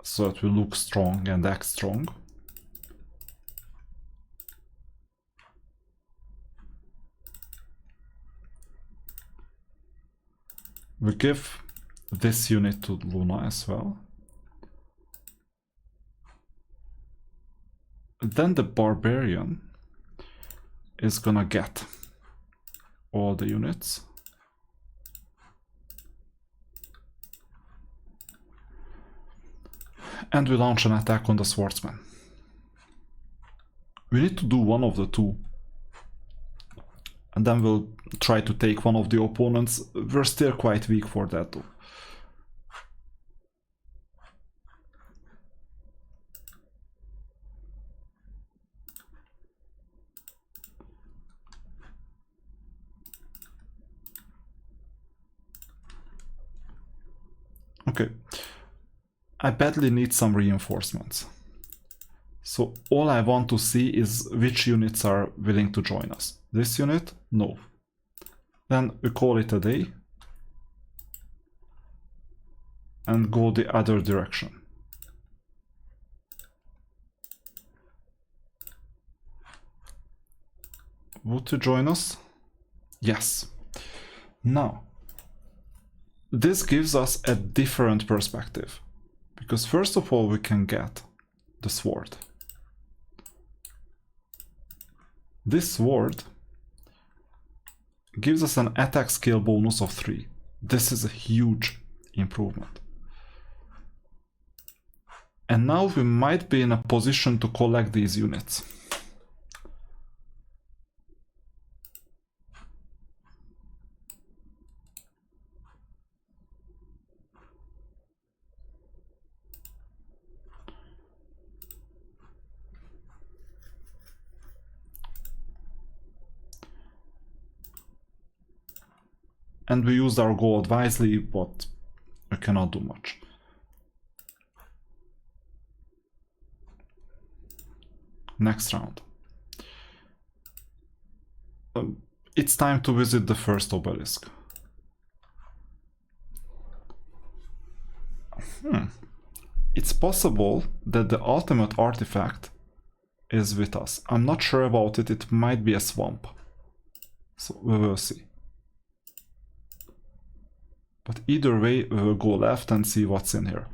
so that we look strong and act strong. We give this unit to Luna as well. Then the barbarian is gonna get all the units. And we launch an attack on the swordsman. We need to do one of the two. And then we'll try to take one of the opponents. We're still quite weak for that though. Okay. I badly need some reinforcements. So all I want to see is which units are willing to join us. This unit? No. Then we call it a day and go the other direction. Would you join us? Yes. Now, this gives us a different perspective. Because first of all, we can get the sword. This sword gives us an attack skill bonus of 3. This is a huge improvement. And now we might be in a position to collect these units. And we used our gold wisely, but we cannot do much. Next round. It's time to visit the first obelisk. It's possible that the ultimate artifact is with us. I'm not sure about it. It might be a swamp. So we will see. But either way, we will go left and see what's in here.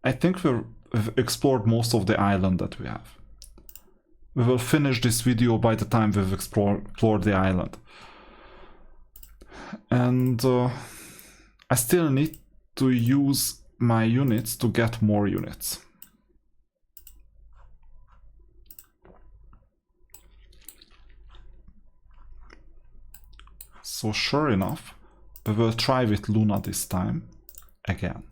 I think we've explored most of the island that we have. We will finish this video by the time we've explored the island. And I still need to use my units to get more units. So sure enough, we will try with Luna this time again.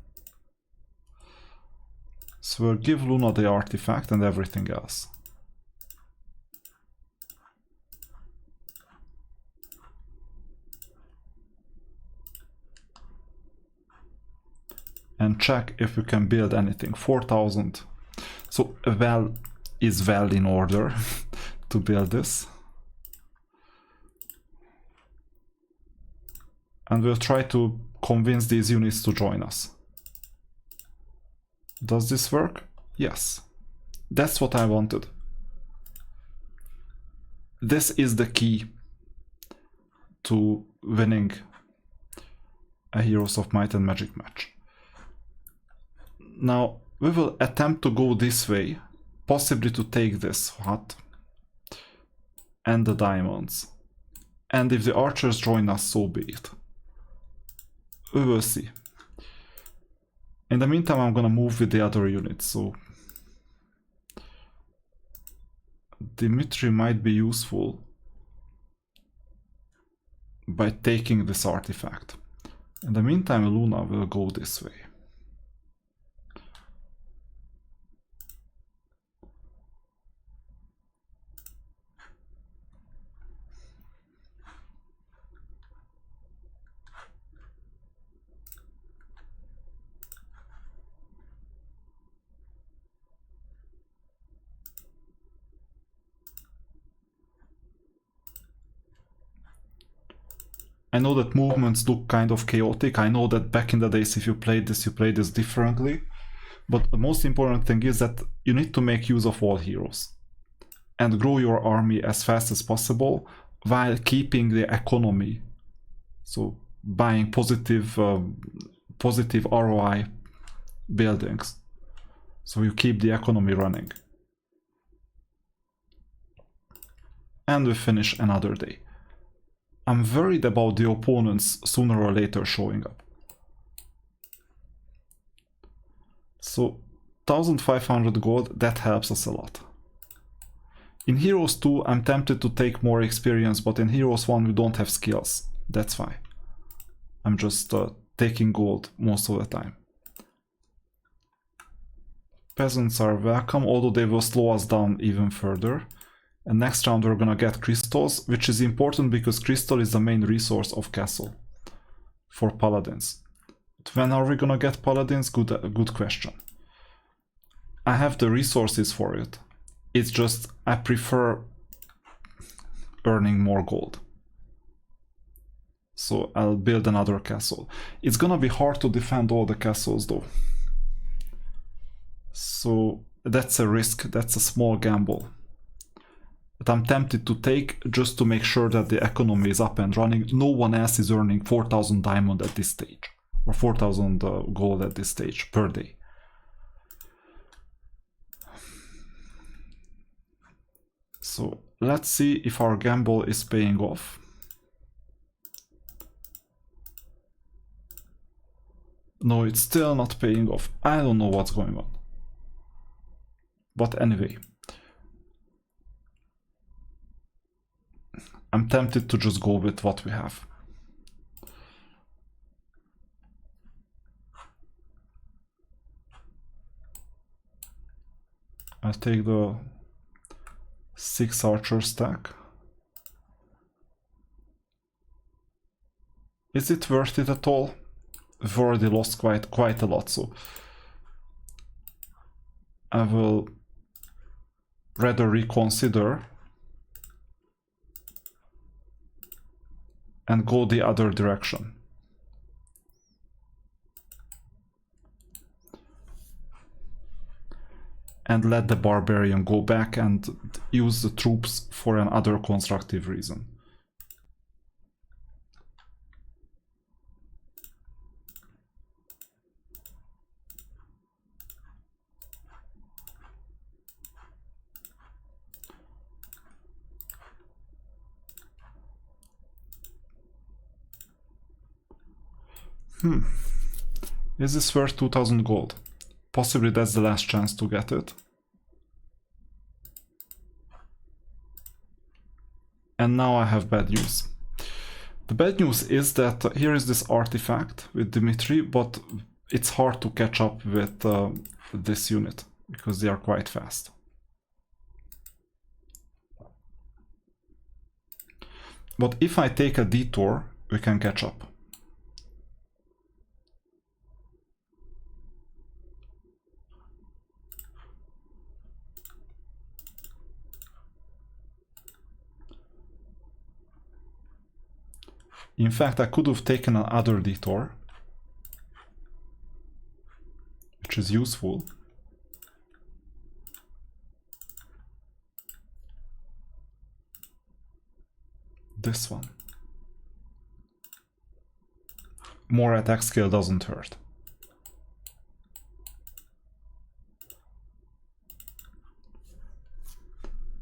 So we'll give Luna the artifact and everything else. And check if we can build anything. 4,000. So a well is well in order to build this. And we'll try to convince these units to join us. Does this work? Yes. That's what I wanted. This is the key to winning a Heroes of Might and Magic match. Now we will attempt to go this way, possibly to take this hut and the diamonds. And if the archers join us, so be it. We will see. In the meantime, I'm gonna move with the other units, so Dimitri might be useful by taking this artifact. In the meantime, Luna will go this way. I know that movements look kind of chaotic. I know that back in the days, if you played this differently. But the most important thing is that you need to make use of all heroes and grow your army as fast as possible while keeping the economy. So buying positive ROI buildings. So you keep the economy running. And we finish another day. I'm worried about the opponents sooner or later showing up. So 1500 gold, that helps us a lot. In Heroes 2 I'm tempted to take more experience, but in Heroes 1 we don't have skills. That's why I'm just taking gold most of the time. Peasants are welcome, although they will slow us down even further. And next round we're gonna get crystals, which is important because crystal is the main resource of castle for paladins. But when are we gonna get paladins? Good question. I have the resources for it. It's just I prefer earning more gold. So I'll build another castle. It's gonna be hard to defend all the castles though. So that's a risk, that's a small gamble that I'm tempted to take just to make sure that the economy is up and running. No one else is earning 4,000 diamond at this stage, or 4,000 gold at this stage per day. So let's see if our gamble is paying off. No, it's still not paying off. I don't know what's going on. But anyway, I'm tempted to just go with what we have. I'll take the 6 archer stack. Is it worth it at all? We've already lost quite a lot, so I will rather reconsider and go the other direction. And let the barbarian go back and use the troops for another constructive reason. Is this worth 2000 gold? Possibly that's the last chance to get it. And now I have bad news. The bad news is that here is this artifact with Dimitri, but it's hard to catch up with this unit because they are quite fast. But if I take a detour, we can catch up. In fact, I could have taken another detour, which is useful. This one. More attack skill doesn't hurt.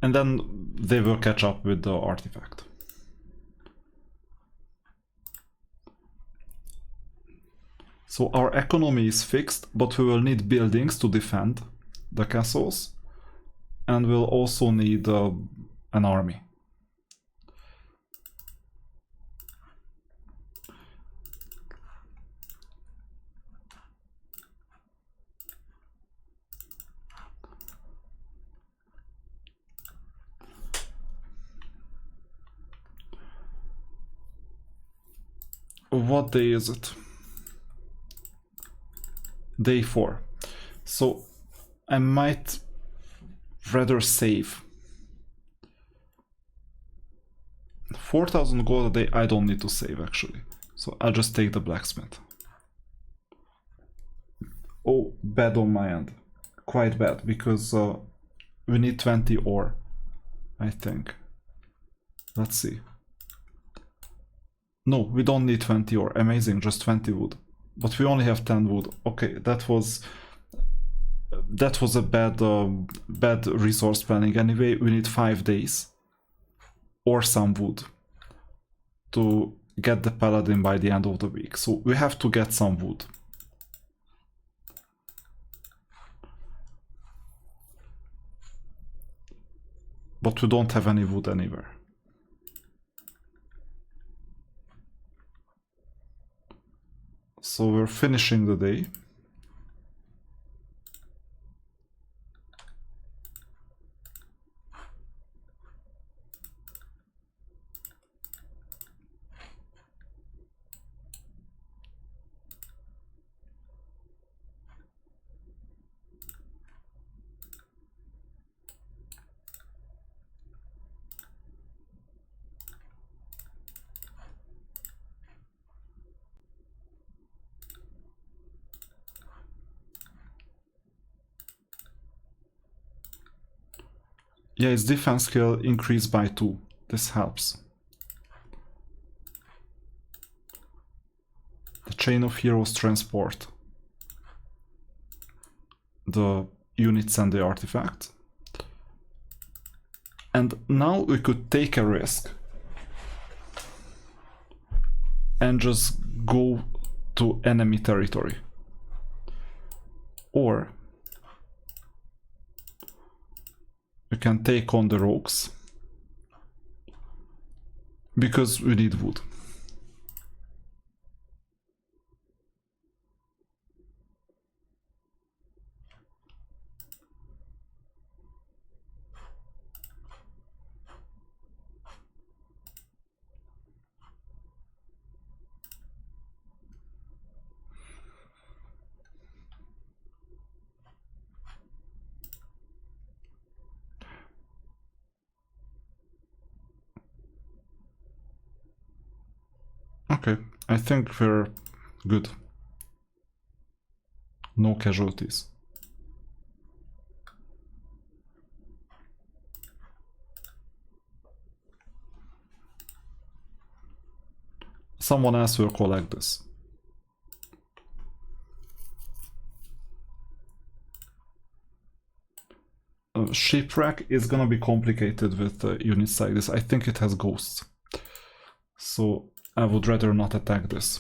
And then they will catch up with the artifact. So our economy is fixed, but we will need buildings to defend the castles, and we'll also need an army. What day is it? Day 4. So I might rather save 4000 gold a day. I don't need to save actually, so I'll just take the blacksmith. Oh, bad on my end, quite bad, because we need 20 ore, I think. Let's see. No, we don't need 20 ore. Amazing, just 20 wood. But we only have 10 wood. Okay, that was a bad resource planning. Anyway, we need 5 days or some wood to get the paladin by the end of the week. So we have to get some wood. But we don't have any wood anywhere. So we're finishing the day. Yeah, its defense skill increased by 2. This helps. The chain of heroes transport the units and the artifact. And now we could take a risk and just go to enemy territory. Or we can take on the rogues because we need wood. Okay, I think we're good. No casualties. Someone else will collect this. Shipwreck is gonna be complicated with units like this. I think it has ghosts. So I would rather not attack this.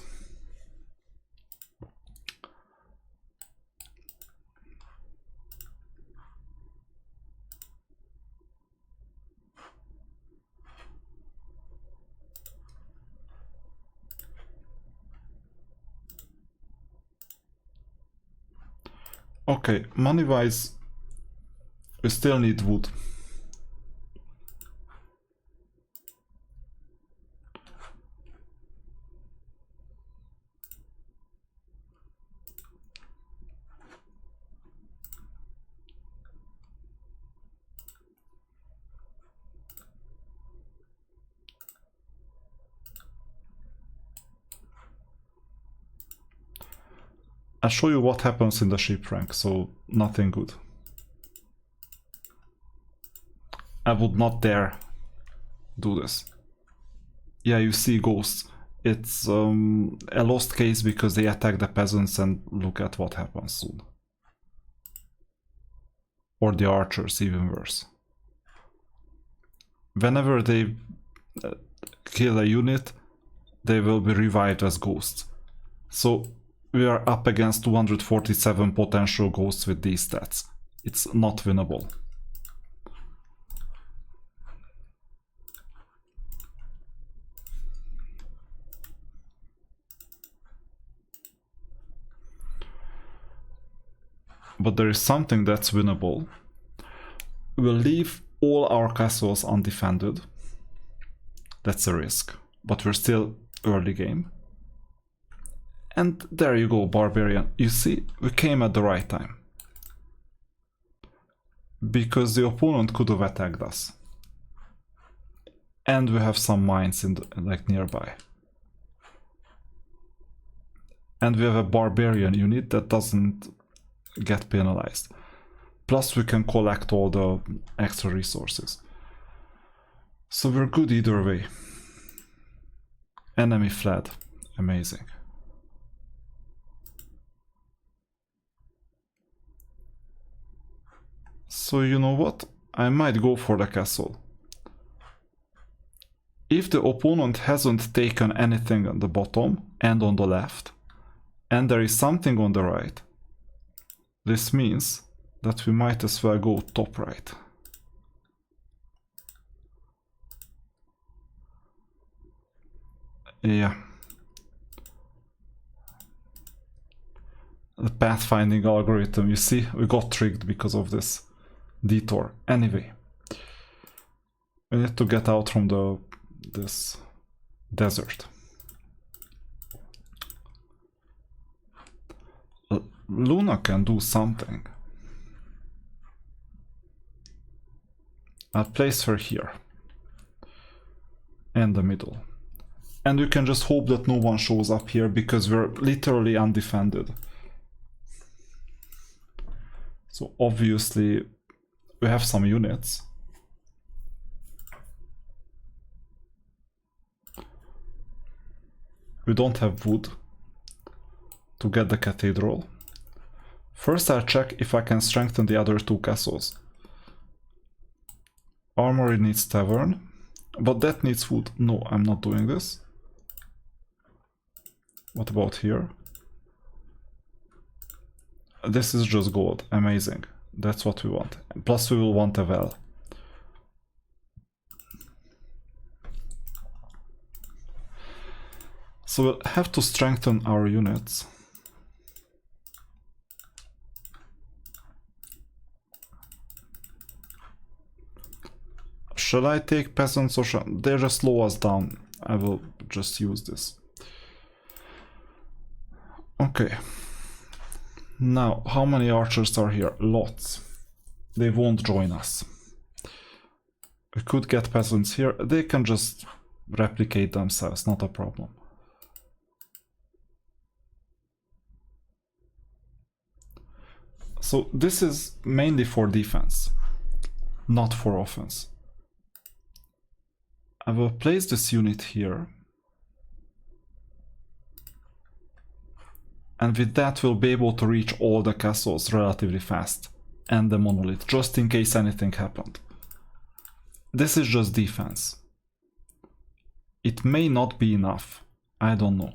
Okay, money-wise, we still need wood. I'll show you what happens in the ship rank, so nothing good. I would not dare do this. Yeah, you see ghosts. It's a lost case because they attack the peasants, and look at what happens soon. Or the archers, even worse. Whenever they kill a unit, they will be revived as ghosts. So we are up against 247 potential ghosts with these stats. It's not winnable. But there is something that's winnable. We'll leave all our castles undefended. That's a risk, but we're still early game. And there you go, Barbarian. You see, we came at the right time. Because the opponent could have attacked us. And we have some mines in the, like nearby. And we have a Barbarian unit that doesn't get penalized. Plus we can collect all the extra resources. So we're good either way. Enemy fled. Amazing. So you know what? I might go for the castle. If the opponent hasn't taken anything on the bottom and on the left, and there is something on the right, this means that we might as well go top right. Yeah. The pathfinding algorithm, you see, we got tricked because of this detour. Anyway, we need to get out from this desert. Luna can do something. I'll place her here in the middle, and you can just hope that no one shows up here because we're literally undefended. So obviously we have some units. We don't have wood to get the cathedral. First I'll check if I can strengthen the other two castles. Armory needs tavern, but that needs wood. No, I'm not doing this. What about here? This is just gold. Amazing. That's what we want. Plus we will want a well. So we'll have to strengthen our units. Shall I take peasants or shall they just slow us down? I will just use this. Okay. Now, how many archers are here? Lots. They won't join us. We could get peasants here. They can just replicate themselves, not a problem. So this is mainly for defense, not for offense. I will place this unit here. And with that we'll be able to reach all the castles relatively fast. And the monolith, just in case anything happened. This is just defense. It may not be enough. I don't know.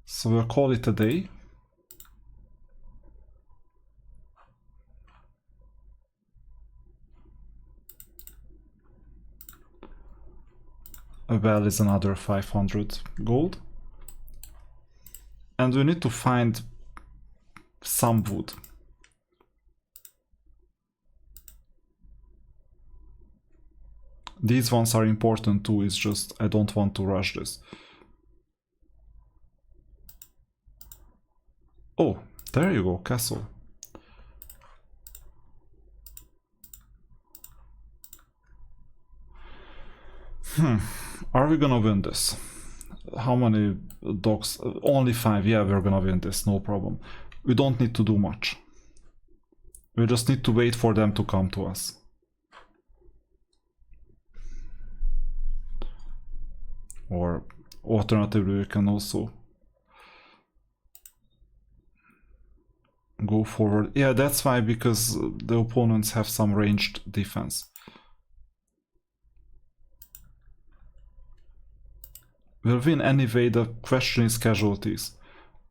So we'll call it a day. A well is another 500 gold. And we need to find some wood. These ones are important too, it's just I don't want to rush this. Oh, there you go, castle. Are we gonna win this? How many dogs? Only 5. Yeah, we're gonna win this, no problem. We don't need to do much. We just need to wait for them to come to us. Or alternatively, we can also go forward. Yeah, that's why, because the opponents have some ranged defense. We'll win anyway, the question is casualties.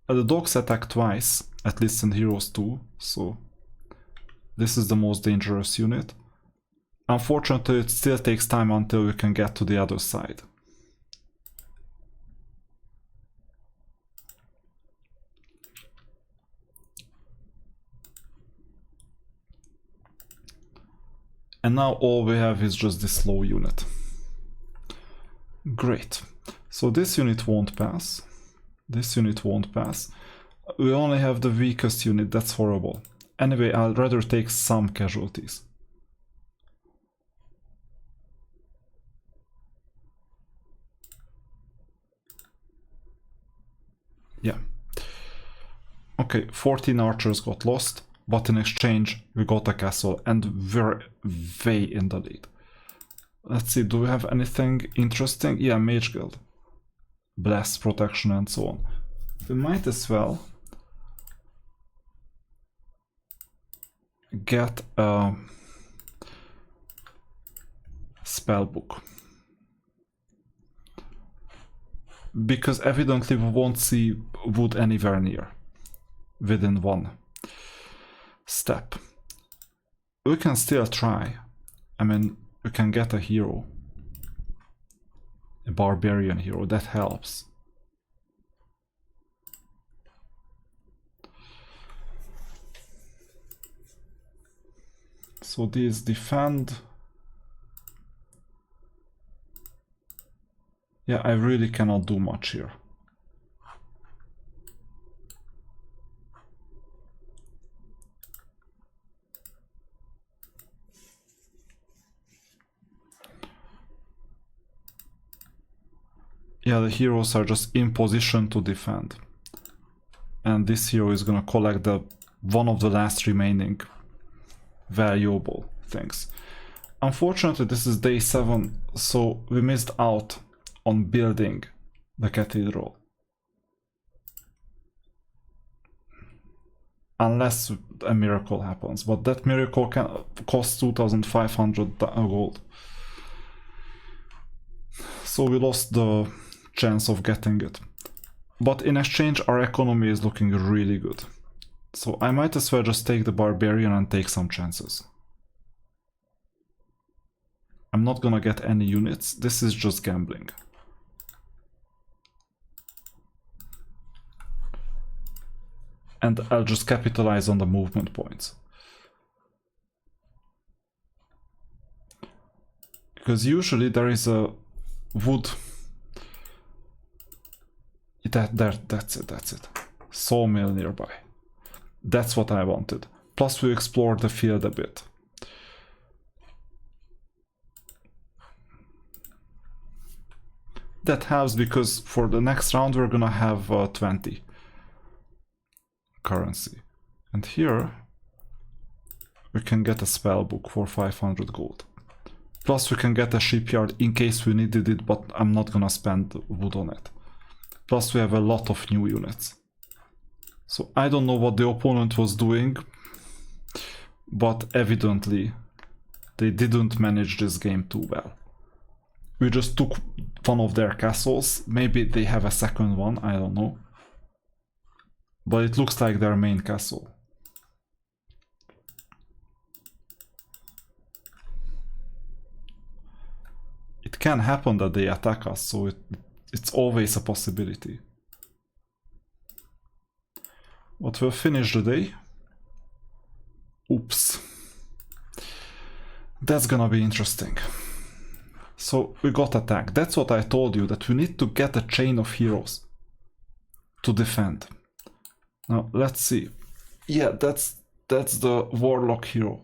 The dogs attack twice, at least in Heroes 2, so this is the most dangerous unit. Unfortunately, it still takes time until we can get to the other side. And now all we have is just this slow unit. Great. So this unit won't pass. This unit won't pass. We only have the weakest unit, that's horrible. Anyway, I'd rather take some casualties. Yeah. Okay, 14 archers got lost, but in exchange we got a castle and we're way in the lead. Let's see, do we have anything interesting? Yeah, Mage Guild. Bless, protection and so on. We might as well get a spellbook. Because evidently we won't see wood anywhere near. Within one step. We can still try. I mean, we can get a hero. A barbarian hero, that helps. So these defend. Yeah, I really cannot do much here. Yeah, the heroes are just in position to defend. And this hero is gonna collect the one of the last remaining valuable things. Unfortunately, this is day 7, so we missed out on building the cathedral. Unless a miracle happens, but that miracle can cost 2,500 gold. So we lost the chance of getting it. But in exchange, our economy is looking really good. So I might as well just take the barbarian and take some chances. I'm not gonna get any units, this is just gambling. And I'll just capitalize on the movement points. Because usually there is a wood. That's it. Sawmill nearby. That's what I wanted. Plus we explored the field a bit. That helps because for the next round we're gonna have 20 currency. And here we can get a spell book for 500 gold. Plus we can get a shipyard in case we needed it, but I'm not gonna spend wood on it. Plus we have a lot of new units. So I don't know what the opponent was doing, but evidently they didn't manage this game too well. We just took one of their castles, maybe they have a second one, I don't know. But it looks like their main castle. It can happen that they attack us, so it's always a possibility. what will finish the day. Oops. That's gonna be interesting. So we got attack. That's what I told you, that we need to get a chain of heroes to defend. Now let's see. Yeah, that's the warlock hero.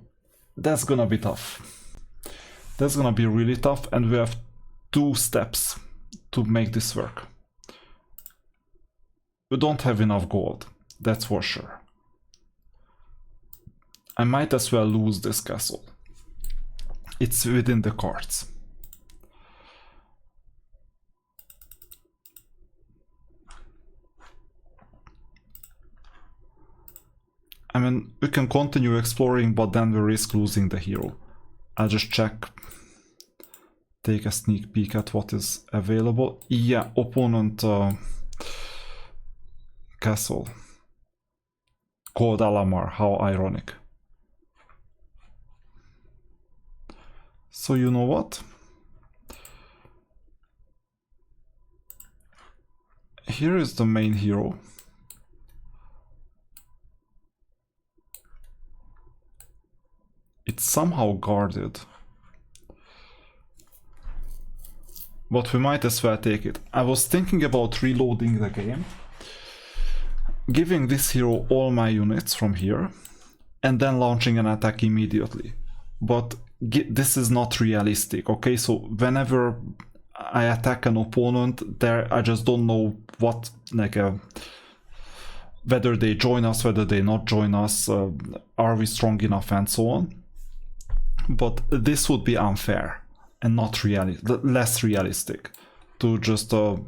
That's gonna be tough. That's gonna be really tough, and we have 2 steps to make this work. We don't have enough gold, that's for sure. I might as well lose this castle. It's within the cards. I mean, we can continue exploring, but then we risk losing the hero. I'll just check, take a sneak peek at what is available. Yeah, opponent castle. Called Alamar, how ironic. So you know what? Here is the main hero. It's somehow guarded. But we might as well take it. I was thinking about reloading the game, giving this hero all my units from here, and then launching an attack immediately. But this is not realistic, okay? So whenever I attack an opponent, there I just don't know what, like, whether they join us, whether they not join us, are we strong enough, and so on. But this would be unfair and not less realistic to just oh,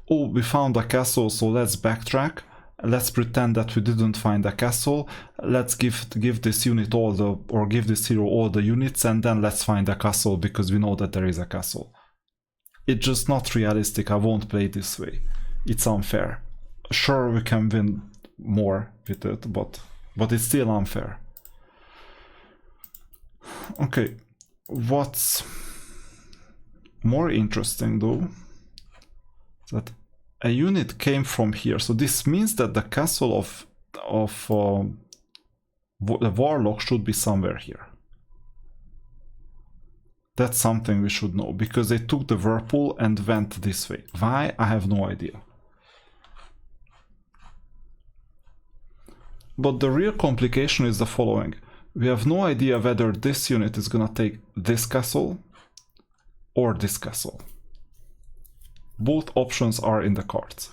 we found a castle, so let's backtrack. Let's pretend that we didn't find a castle. Let's give this unit all the, or give this hero all the units, and then let's find a castle because we know that there is a castle. It's just not realistic. I won't play this way. It's unfair. Sure, we can win more with it, but it's still unfair. Okay, what's more interesting though is that a unit came from here, so this means that the castle of the warlock should be somewhere here. That's something we should know, because they took the whirlpool and went this way. Why? I have no idea. But the real complication is the following. We have no idea whether this unit is gonna take this castle or this castle. Both options are in the cards.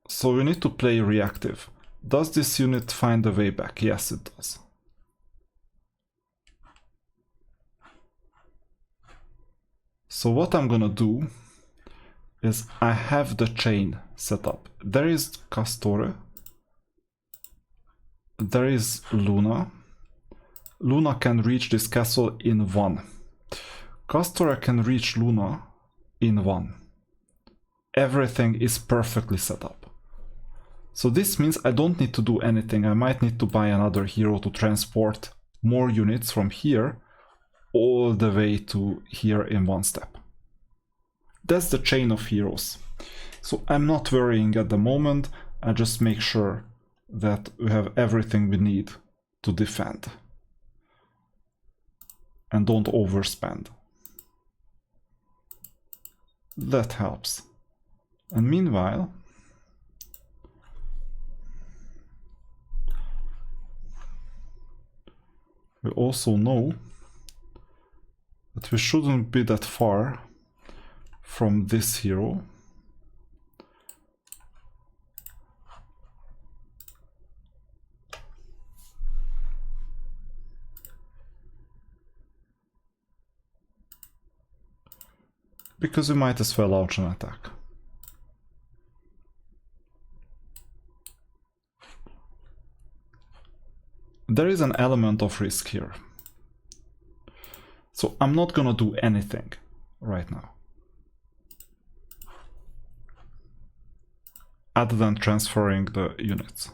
So we need to play reactive. Does this unit find a way back? Yes, it does. So what I'm gonna do is I have the chain set up. There is Castore. There is Luna. Luna can reach this castle in 1. Castore can reach Luna in 1. Everything is perfectly set up. So this means I don't need to do anything. I might need to buy another hero to transport more units from here all the way to here in 1 step. That's the chain of heroes. So I'm not worrying at the moment. I just make sure that we have everything we need to defend and don't overspend. That helps. And meanwhile, we also know that we shouldn't be that far from this hero. Because we might as well launch an attack. There is an element of risk here. So I'm not gonna do anything right now, other than transferring the units.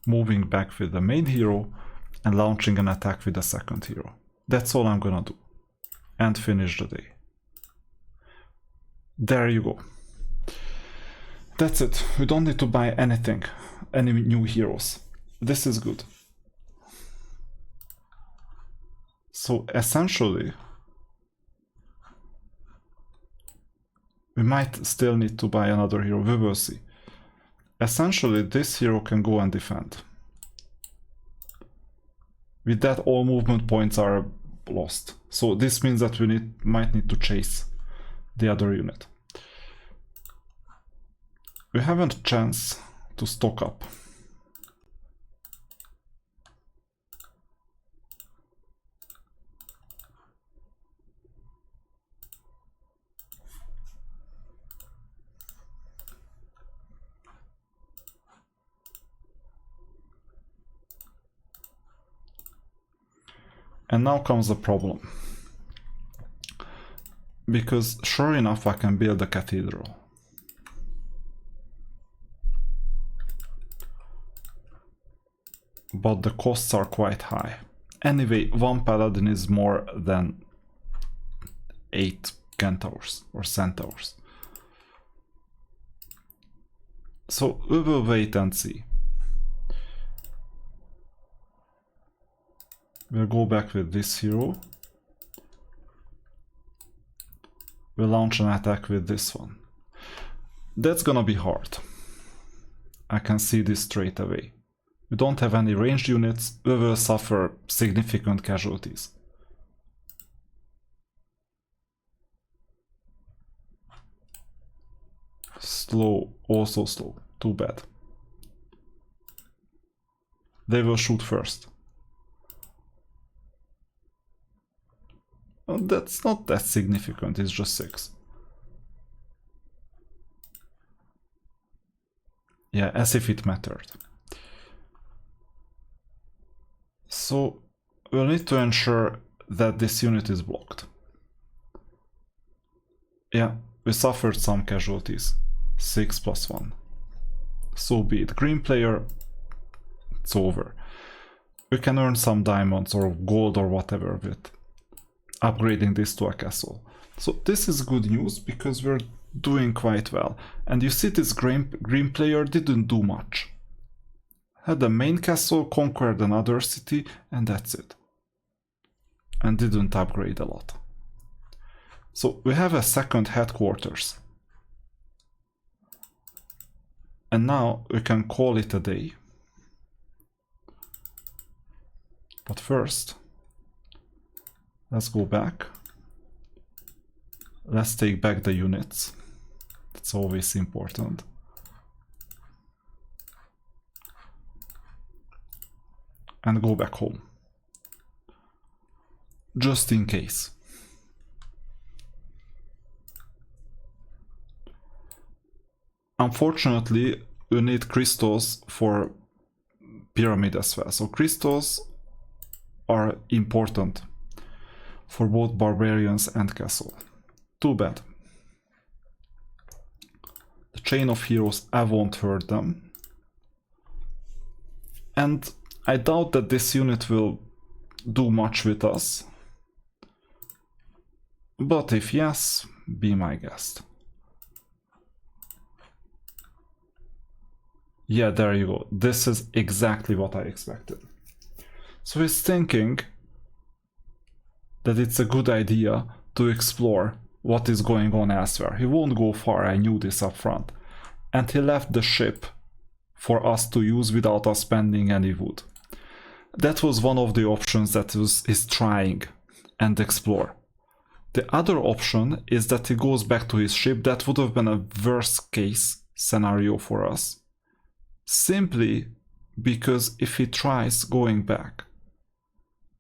Moving back with the main hero and launching an attack with the second hero. That's all I'm gonna do. And finish the day. There you go. That's it. We don't need to buy anything, any new heroes. This is good. So essentially, we might still need to buy another hero, we will see. Essentially, this hero can go and defend. With that, all movement points are lost. So this means that we might need to chase the other unit. We haven't a chance to stock up. And now comes the problem. Because sure enough, I can build a cathedral. But the costs are quite high. Anyway, one paladin is more than 8 centaurs or centaurs. So we will wait and see. We'll go back with this hero. We'll launch an attack with this one. That's gonna be hard. I can see this straight away. We don't have any ranged units, we will suffer significant casualties. Slow, also slow, too bad. They will shoot first. Well, that's not that significant, it's just 6. Yeah, as if it mattered. So we'll need to ensure that this unit is blocked. Yeah, we suffered some casualties. 6 + 1. So be it. Green player, it's over. We can earn some diamonds or gold or whatever with upgrading this to a castle. So this is good news because we're doing quite well. And you see this green player didn't do much. Had the main castle, conquered another city, and that's it. And didn't upgrade a lot. So we have a second headquarters. And now we can call it a day. But first, let's go back. Let's take back the units. That's always important. And go back home. Just in case. Unfortunately, we need crystals for pyramid as well. So crystals are important for both barbarians and castle. Too bad. The chain of heroes, I won't hurt them. And I doubt that this unit will do much with us. But if yes, be my guest. Yeah, there you go. This is exactly what I expected. So he's thinking that it's a good idea to explore what is going on elsewhere. He won't go far, I knew this up front. And he left the ship for us to use without us spending any wood. That was one of the options that he's trying and explore. The other option is that he goes back to his ship. That would have been a worst case scenario for us. Simply because if he tries going back,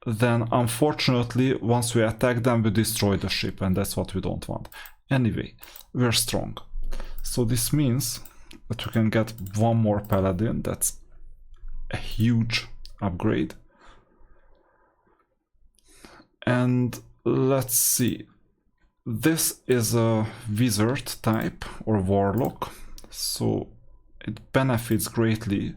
then unfortunately once we attack them we destroy the ship, and that's what we don't want. Anyway, we're strong. So this means that we can get one more paladin. That's a huge upgrade. And let's see. This is a wizard type or warlock, so it benefits greatly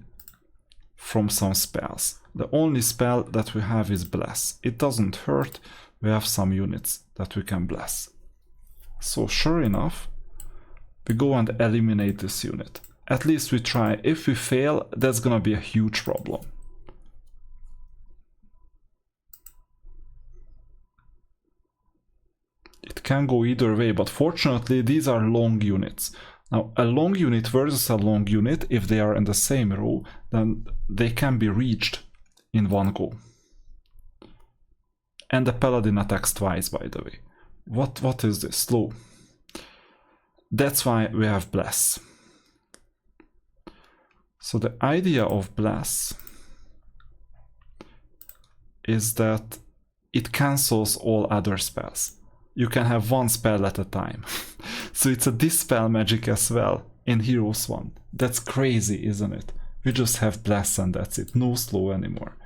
from some spells. The only spell that we have is Bless. It doesn't hurt, we have some units that we can bless. So sure enough, we go and eliminate this unit. At least we try. If we fail, that's gonna be a huge problem. It can go either way, but fortunately these are long units. Now a long unit versus a long unit, if they are in the same row, then they can be reached in one go. And the paladin attacks twice, by the way. What is this? Slow. That's why we have Bless. So the idea of Bless is that it cancels all other spells. You can have one spell at a time. So it's a dispel magic as well in Heroes 1. That's crazy, isn't it? We just have Bless and that's it. No slow anymore.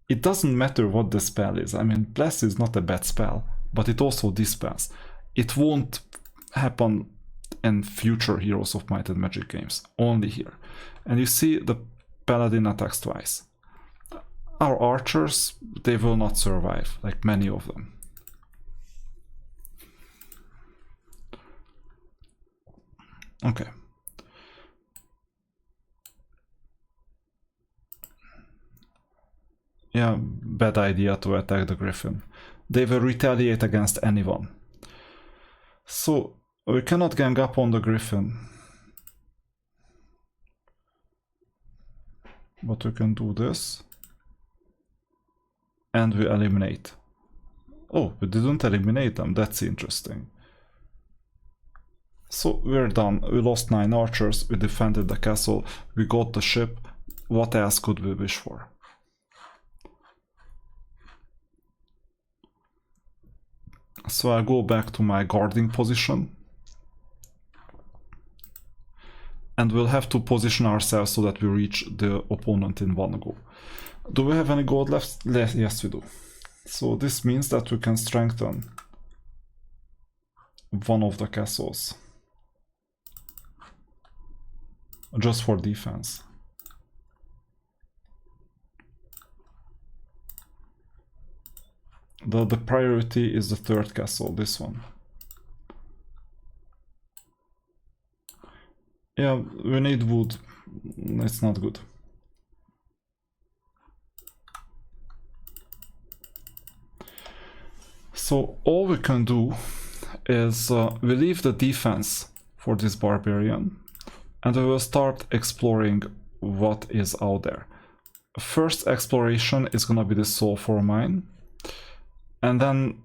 It doesn't matter what the spell is. I mean, Bless is not a bad spell, but it also dispels. It won't happen in future Heroes of Might and Magic games, only here. And you see the paladin attacks twice. Our archers, they will not survive, like many of them. Okay. Yeah, bad idea to attack the griffin. They will retaliate against anyone. So we cannot gang up on the griffin. But we can do this. And we eliminate. Oh, we didn't eliminate them. That's interesting. So we're done. We lost 9 archers. We defended the castle. We got the ship. What else could we wish for? So I go back to my guarding position. And we'll have to position ourselves so that we reach the opponent in one go. Do we have any gold left? Yes, we do. So this means that we can strengthen one of the castles. Just for defense. The priority is the third castle, this one. Yeah, we need wood. It's not good. So all we can do is we leave the defense for this barbarian and we will start exploring what is out there. First exploration is gonna be the sulfur mine, and then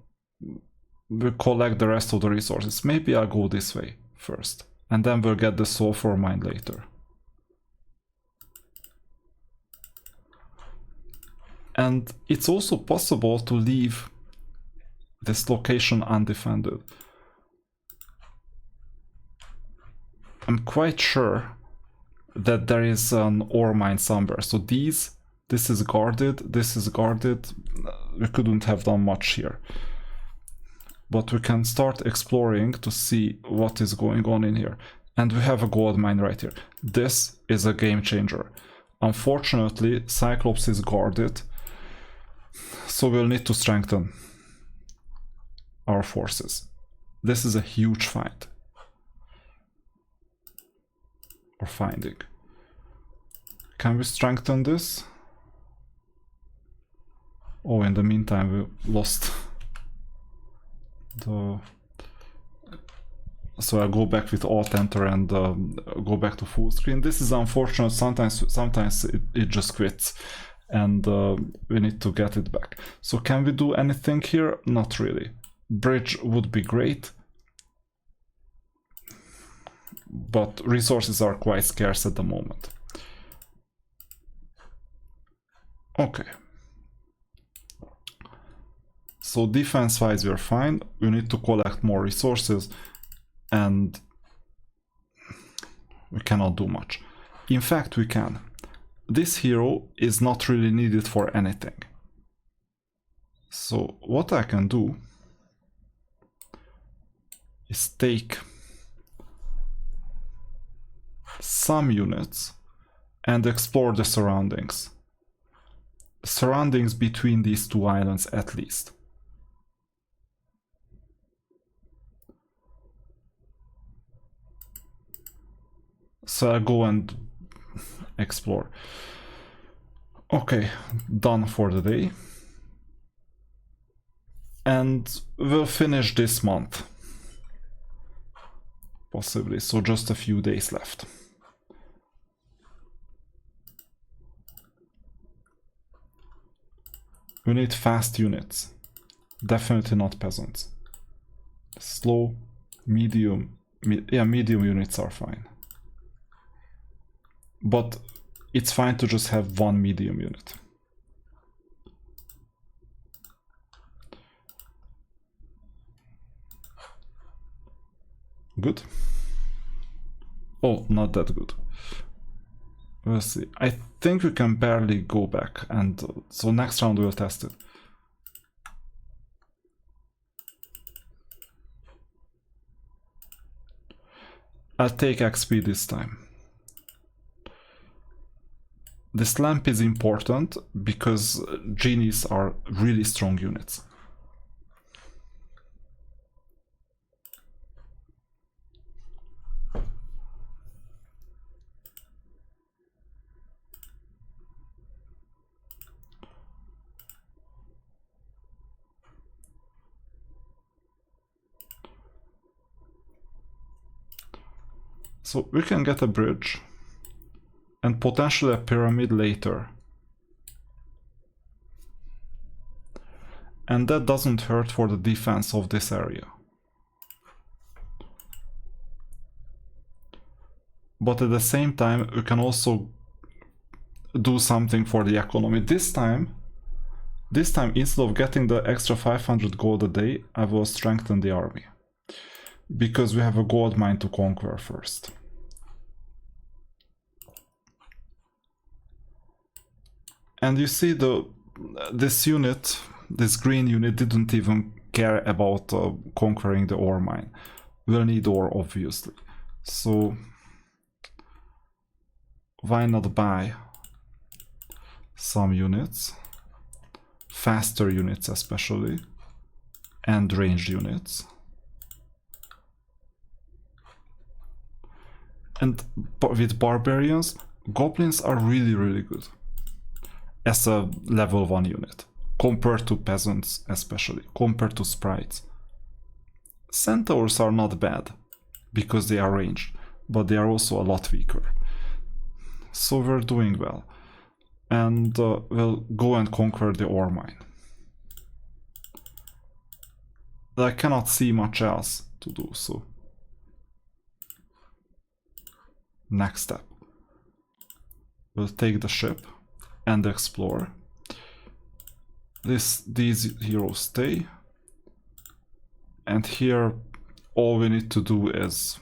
we collect the rest of the resources. Maybe I'll go this way first, and then we'll get the sulfur mine later. And it's also possible to leave this location undefended. I'm quite sure that there is an ore mine somewhere. So this is guarded, this is guarded. We couldn't have done much here. But we can start exploring to see what is going on in here. And we have a gold mine right here. This is a game changer. Unfortunately, Cyclops is guarded. So we'll need to strengthen our forces. This is a huge fight. Or finding. Can we strengthen this? Oh, in the meantime we lost the... So I'll go back with Alt Enter and go back to full screen. This is unfortunate. Sometimes it just quits. And we need to get it back. So can we do anything here? Not really. Bridge would be great. But resources are quite scarce at the moment. Okay. So defense-wise we're fine. We need to collect more resources. And we cannot do much. In fact, we can. This hero is not really needed for anything. So what I can do is take some units and explore the surroundings. Surroundings between these two islands at least. So I go and explore. Okay, done for the day. And we'll finish this month. Possibly, so just a few days left. We need fast units. Definitely not peasants. Slow, medium, medium units are fine. But it's fine to just have one medium unit. Good. Oh, not that good. We'll see. I think we can barely go back, and so next round we'll test it. I'll take XP this time. This lamp is important because genies are really strong units. So we can get a bridge and potentially a pyramid later. And that doesn't hurt for the defense of this area. But at the same time, we can also do something for the economy. This time, instead of getting the extra 500 gold a day, I will strengthen the army. Because we have a gold mine to conquer first. And you see this unit, this green unit, didn't even care about conquering the ore mine. We'll need ore, obviously. So why not buy some units, faster units especially, and ranged units. And with barbarians, goblins are really good as a level 1 unit, compared to peasants especially, compared to sprites. Centaurs are not bad, because they are ranged, but they are also a lot weaker. So we're doing well. And we'll go and conquer the ore mine. I cannot see much else to do, so. Next step. We'll take the ship and explore. These heroes stay. And here all we need to do is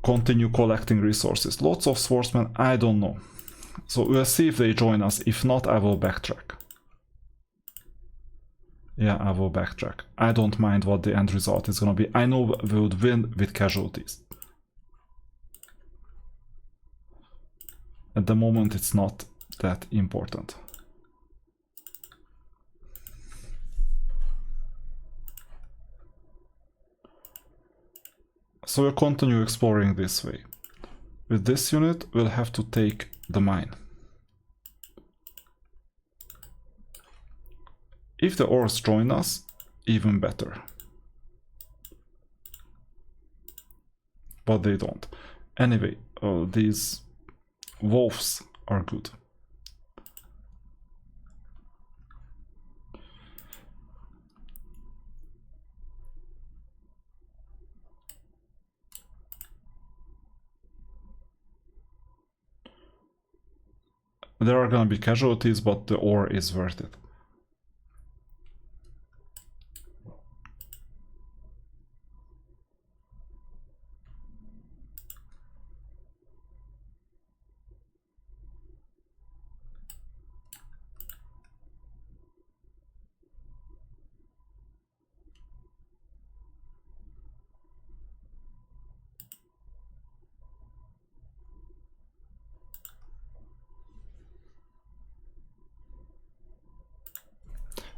continue collecting resources. Lots of swordsmen, I don't know. So we'll see if they join us. If not, I will backtrack. Yeah, I will backtrack. I don't mind what the end result is gonna be. I know we would win with casualties. At the moment, it's not that important. So we'll continue exploring this way. With this unit, we'll have to take the mine. If the ores join us, even better. But they don't. Anyway, these wolves are good. There are gonna be casualties, but the ore is worth it.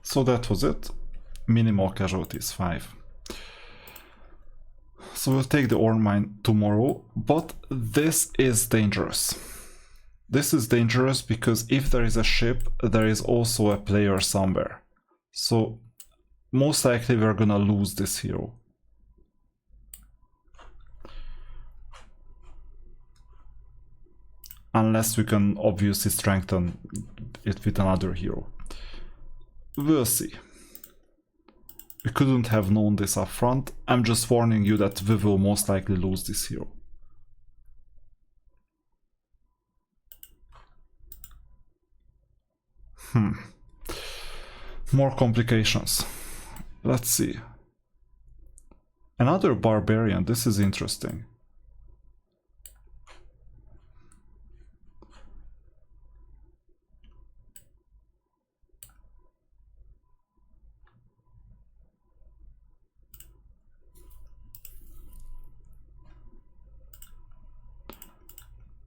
So that was it. Minimal casualties, 5. So we'll take the ore mine tomorrow, but this is dangerous. This is dangerous because if there is a ship, there is also a player somewhere. So most likely we're gonna lose this hero. Unless we can obviously strengthen it with another hero. We'll see. We couldn't have known this up front. I'm just warning you that we will most likely lose this hero. More complications. Let's see. Another barbarian. This is interesting.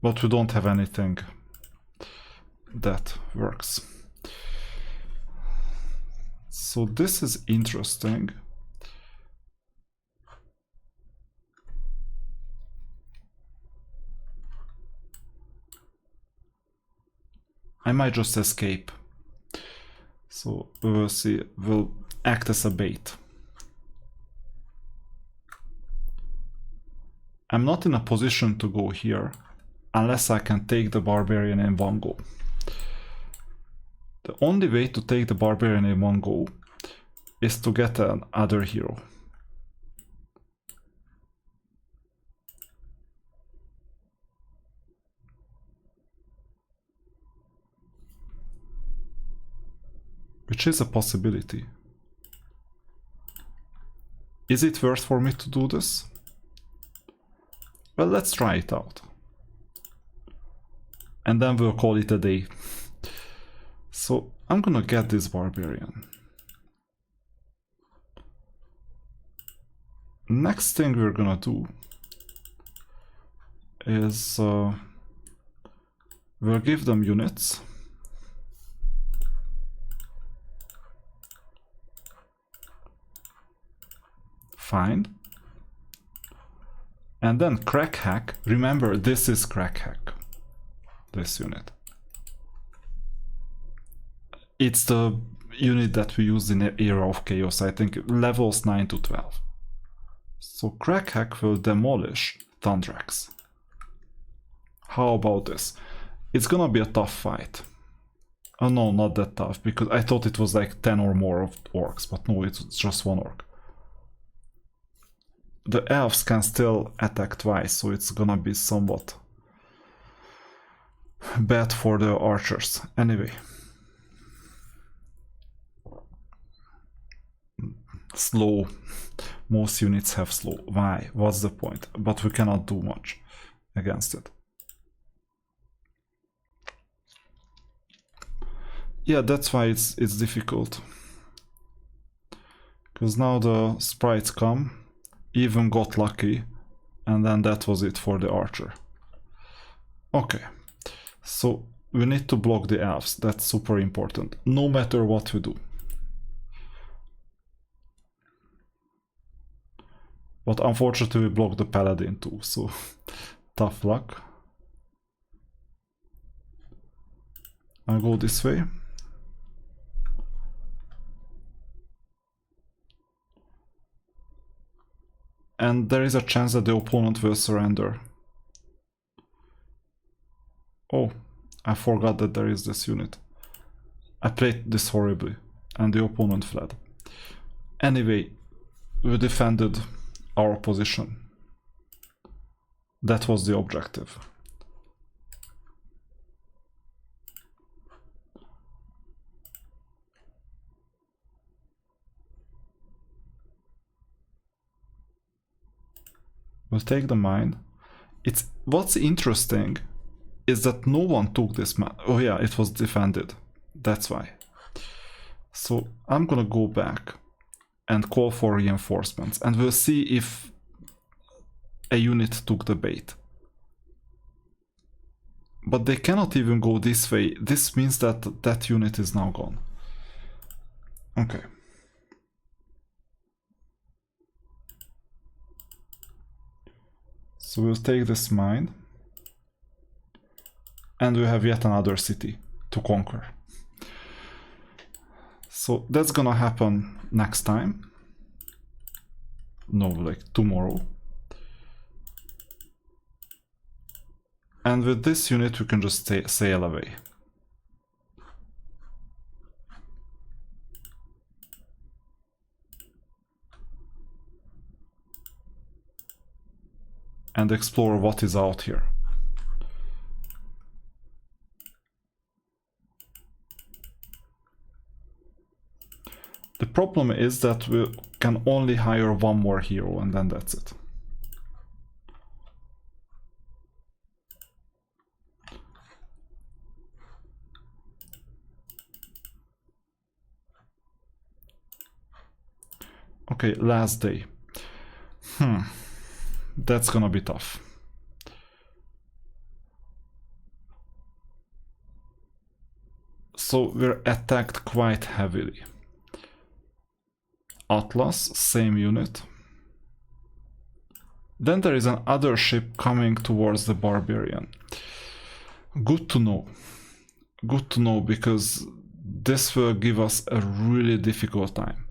But we don't have anything that works. So this is interesting. I might just escape. So we will see. We'll act as a bait. I'm not in a position to go here unless I can take the barbarian in one go. The only way to take the barbarian in one go is to get another hero. Which is a possibility. Is it worth for me to do this? Well, let's try it out. And then we'll call it a day. So I'm gonna get this barbarian. Next thing we're gonna do is we'll give them units. Fine. And then crack hack. Remember, this is crack hack. This unit. It's the unit that we use in Era of Chaos, I think levels 9 to 12. So crack hack will demolish Thundrax. How about this? It's gonna be a tough fight. Oh no, not that tough, because I thought it was like 10 or more of orcs, but no, it's just one orc. The elves can still attack twice, so it's gonna be somewhat bad for the archers. Anyway. Slow. Most units have slow. Why? What's the point? But we cannot do much against it. Yeah, that's why it's difficult. Because now the sprites come, even got lucky, and then that was it for the archer. Okay, so we need to block the elves. That's super important, no matter what we do. But unfortunately we blocked the paladin too, so tough luck. I'll go this way. And there is a chance that the opponent will surrender. Oh, I forgot that there is this unit. I played this horribly, and the opponent fled. Anyway, we defended our position. That was the objective. We'll take the mine. What's interesting is that no one took this mine. Oh yeah, it was defended. That's why. So I'm gonna go back and call for reinforcements, and we'll see if a unit took the bait. But they cannot even go this way. This means that that unit is now gone. Okay. So we'll take this mine. And we have yet another city to conquer. So that's gonna happen next time. No, like tomorrow. And with this unit we can just sail away. And explore what is out here. The problem is that we can only hire one more hero and then that's it. Okay, last day. That's gonna be tough. So we're attacked quite heavily. Atlas, same unit. Then there is another ship coming towards the Barbarian. Good to know. Good to know, because this will give us a really difficult time.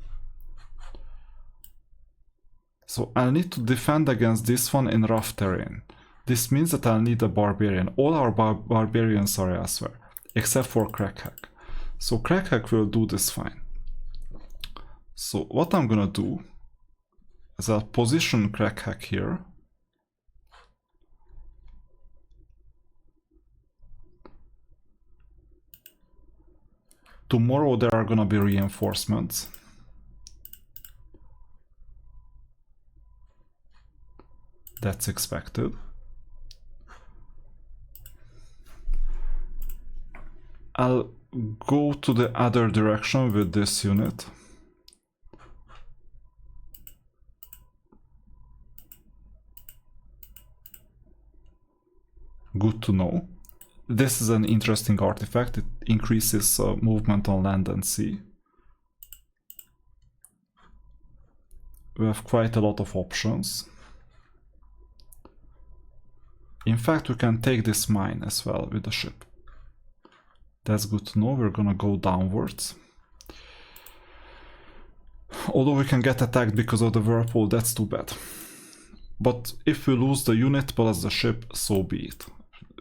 So I'll need to defend against this one in rough terrain. This means that I'll need a Barbarian. All our Barbarians are elsewhere, except for Crackhack. So Crackhack will do this fine. So what I'm gonna do is I'll position Crackhack here. Tomorrow there are gonna be reinforcements. That's expected. I'll go to the other direction with this unit. Good to know. This is an interesting artifact. It increases movement on land and sea. We have quite a lot of options. In fact, we can take this mine as well with the ship. That's good to know. We're gonna go downwards. Although we can get attacked because of the whirlpool, that's too bad. But if we lose the unit plus the ship, so be it.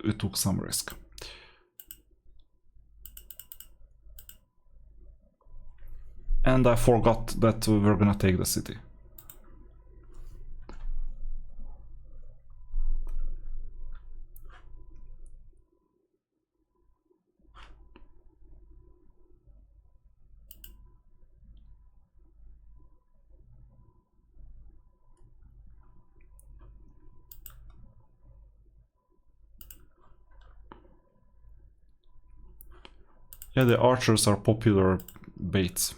We took some risk. And I forgot that we're gonna take the city. Yeah, the archers are popular baits.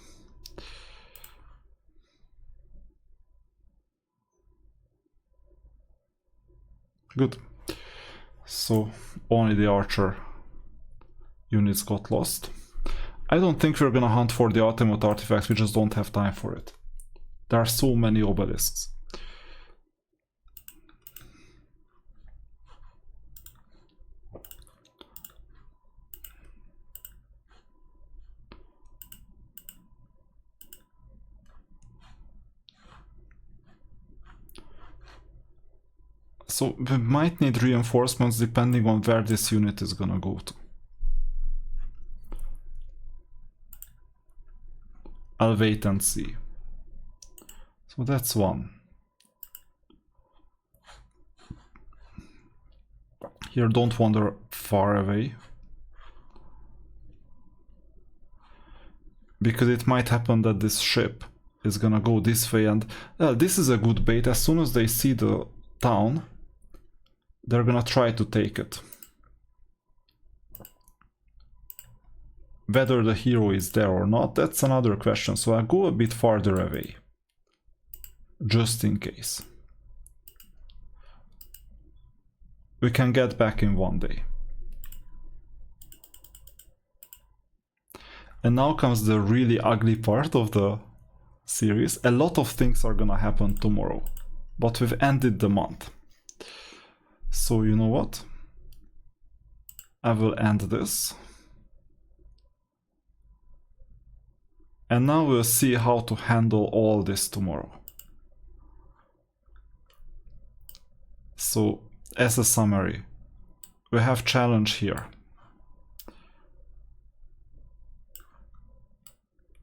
Good. So only the archer units got lost. I don't think we're gonna hunt for the ultimate artifacts, we just don't have time for it. There are so many obelisks. So we might need reinforcements depending on where this unit is gonna go to. I'll wait and see. So that's one. Here, don't wander far away. Because it might happen that this ship is gonna go this way, and this is a good bait. As soon as they see the town, they're gonna try to take it. Whether the hero is there or not, that's another question, so I'll go a bit farther away. Just in case. We can get back in one day. And now comes the really ugly part of the series. A lot of things are gonna happen tomorrow, but we've ended the month. So you know what? I will end this. And now we'll see how to handle all this tomorrow. So, as a summary, we have challenge here.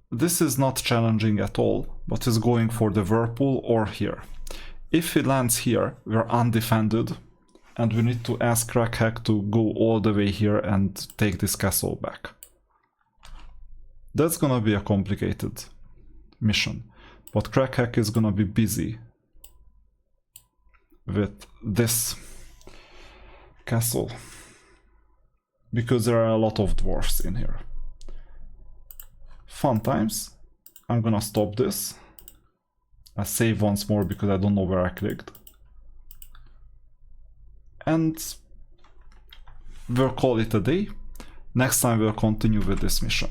This is not challenging at all, but is going for the whirlpool or here. If he lands here, we're undefended, and we need to ask Crackhack to go all the way here and take this castle back. That's gonna be a complicated mission, but Crackhack is gonna be busy with this castle, because there are a lot of dwarfs in here. Fun times. I'm gonna stop this. I save once more because I don't know where I clicked. And we'll call it a day. Next time we'll continue with this mission.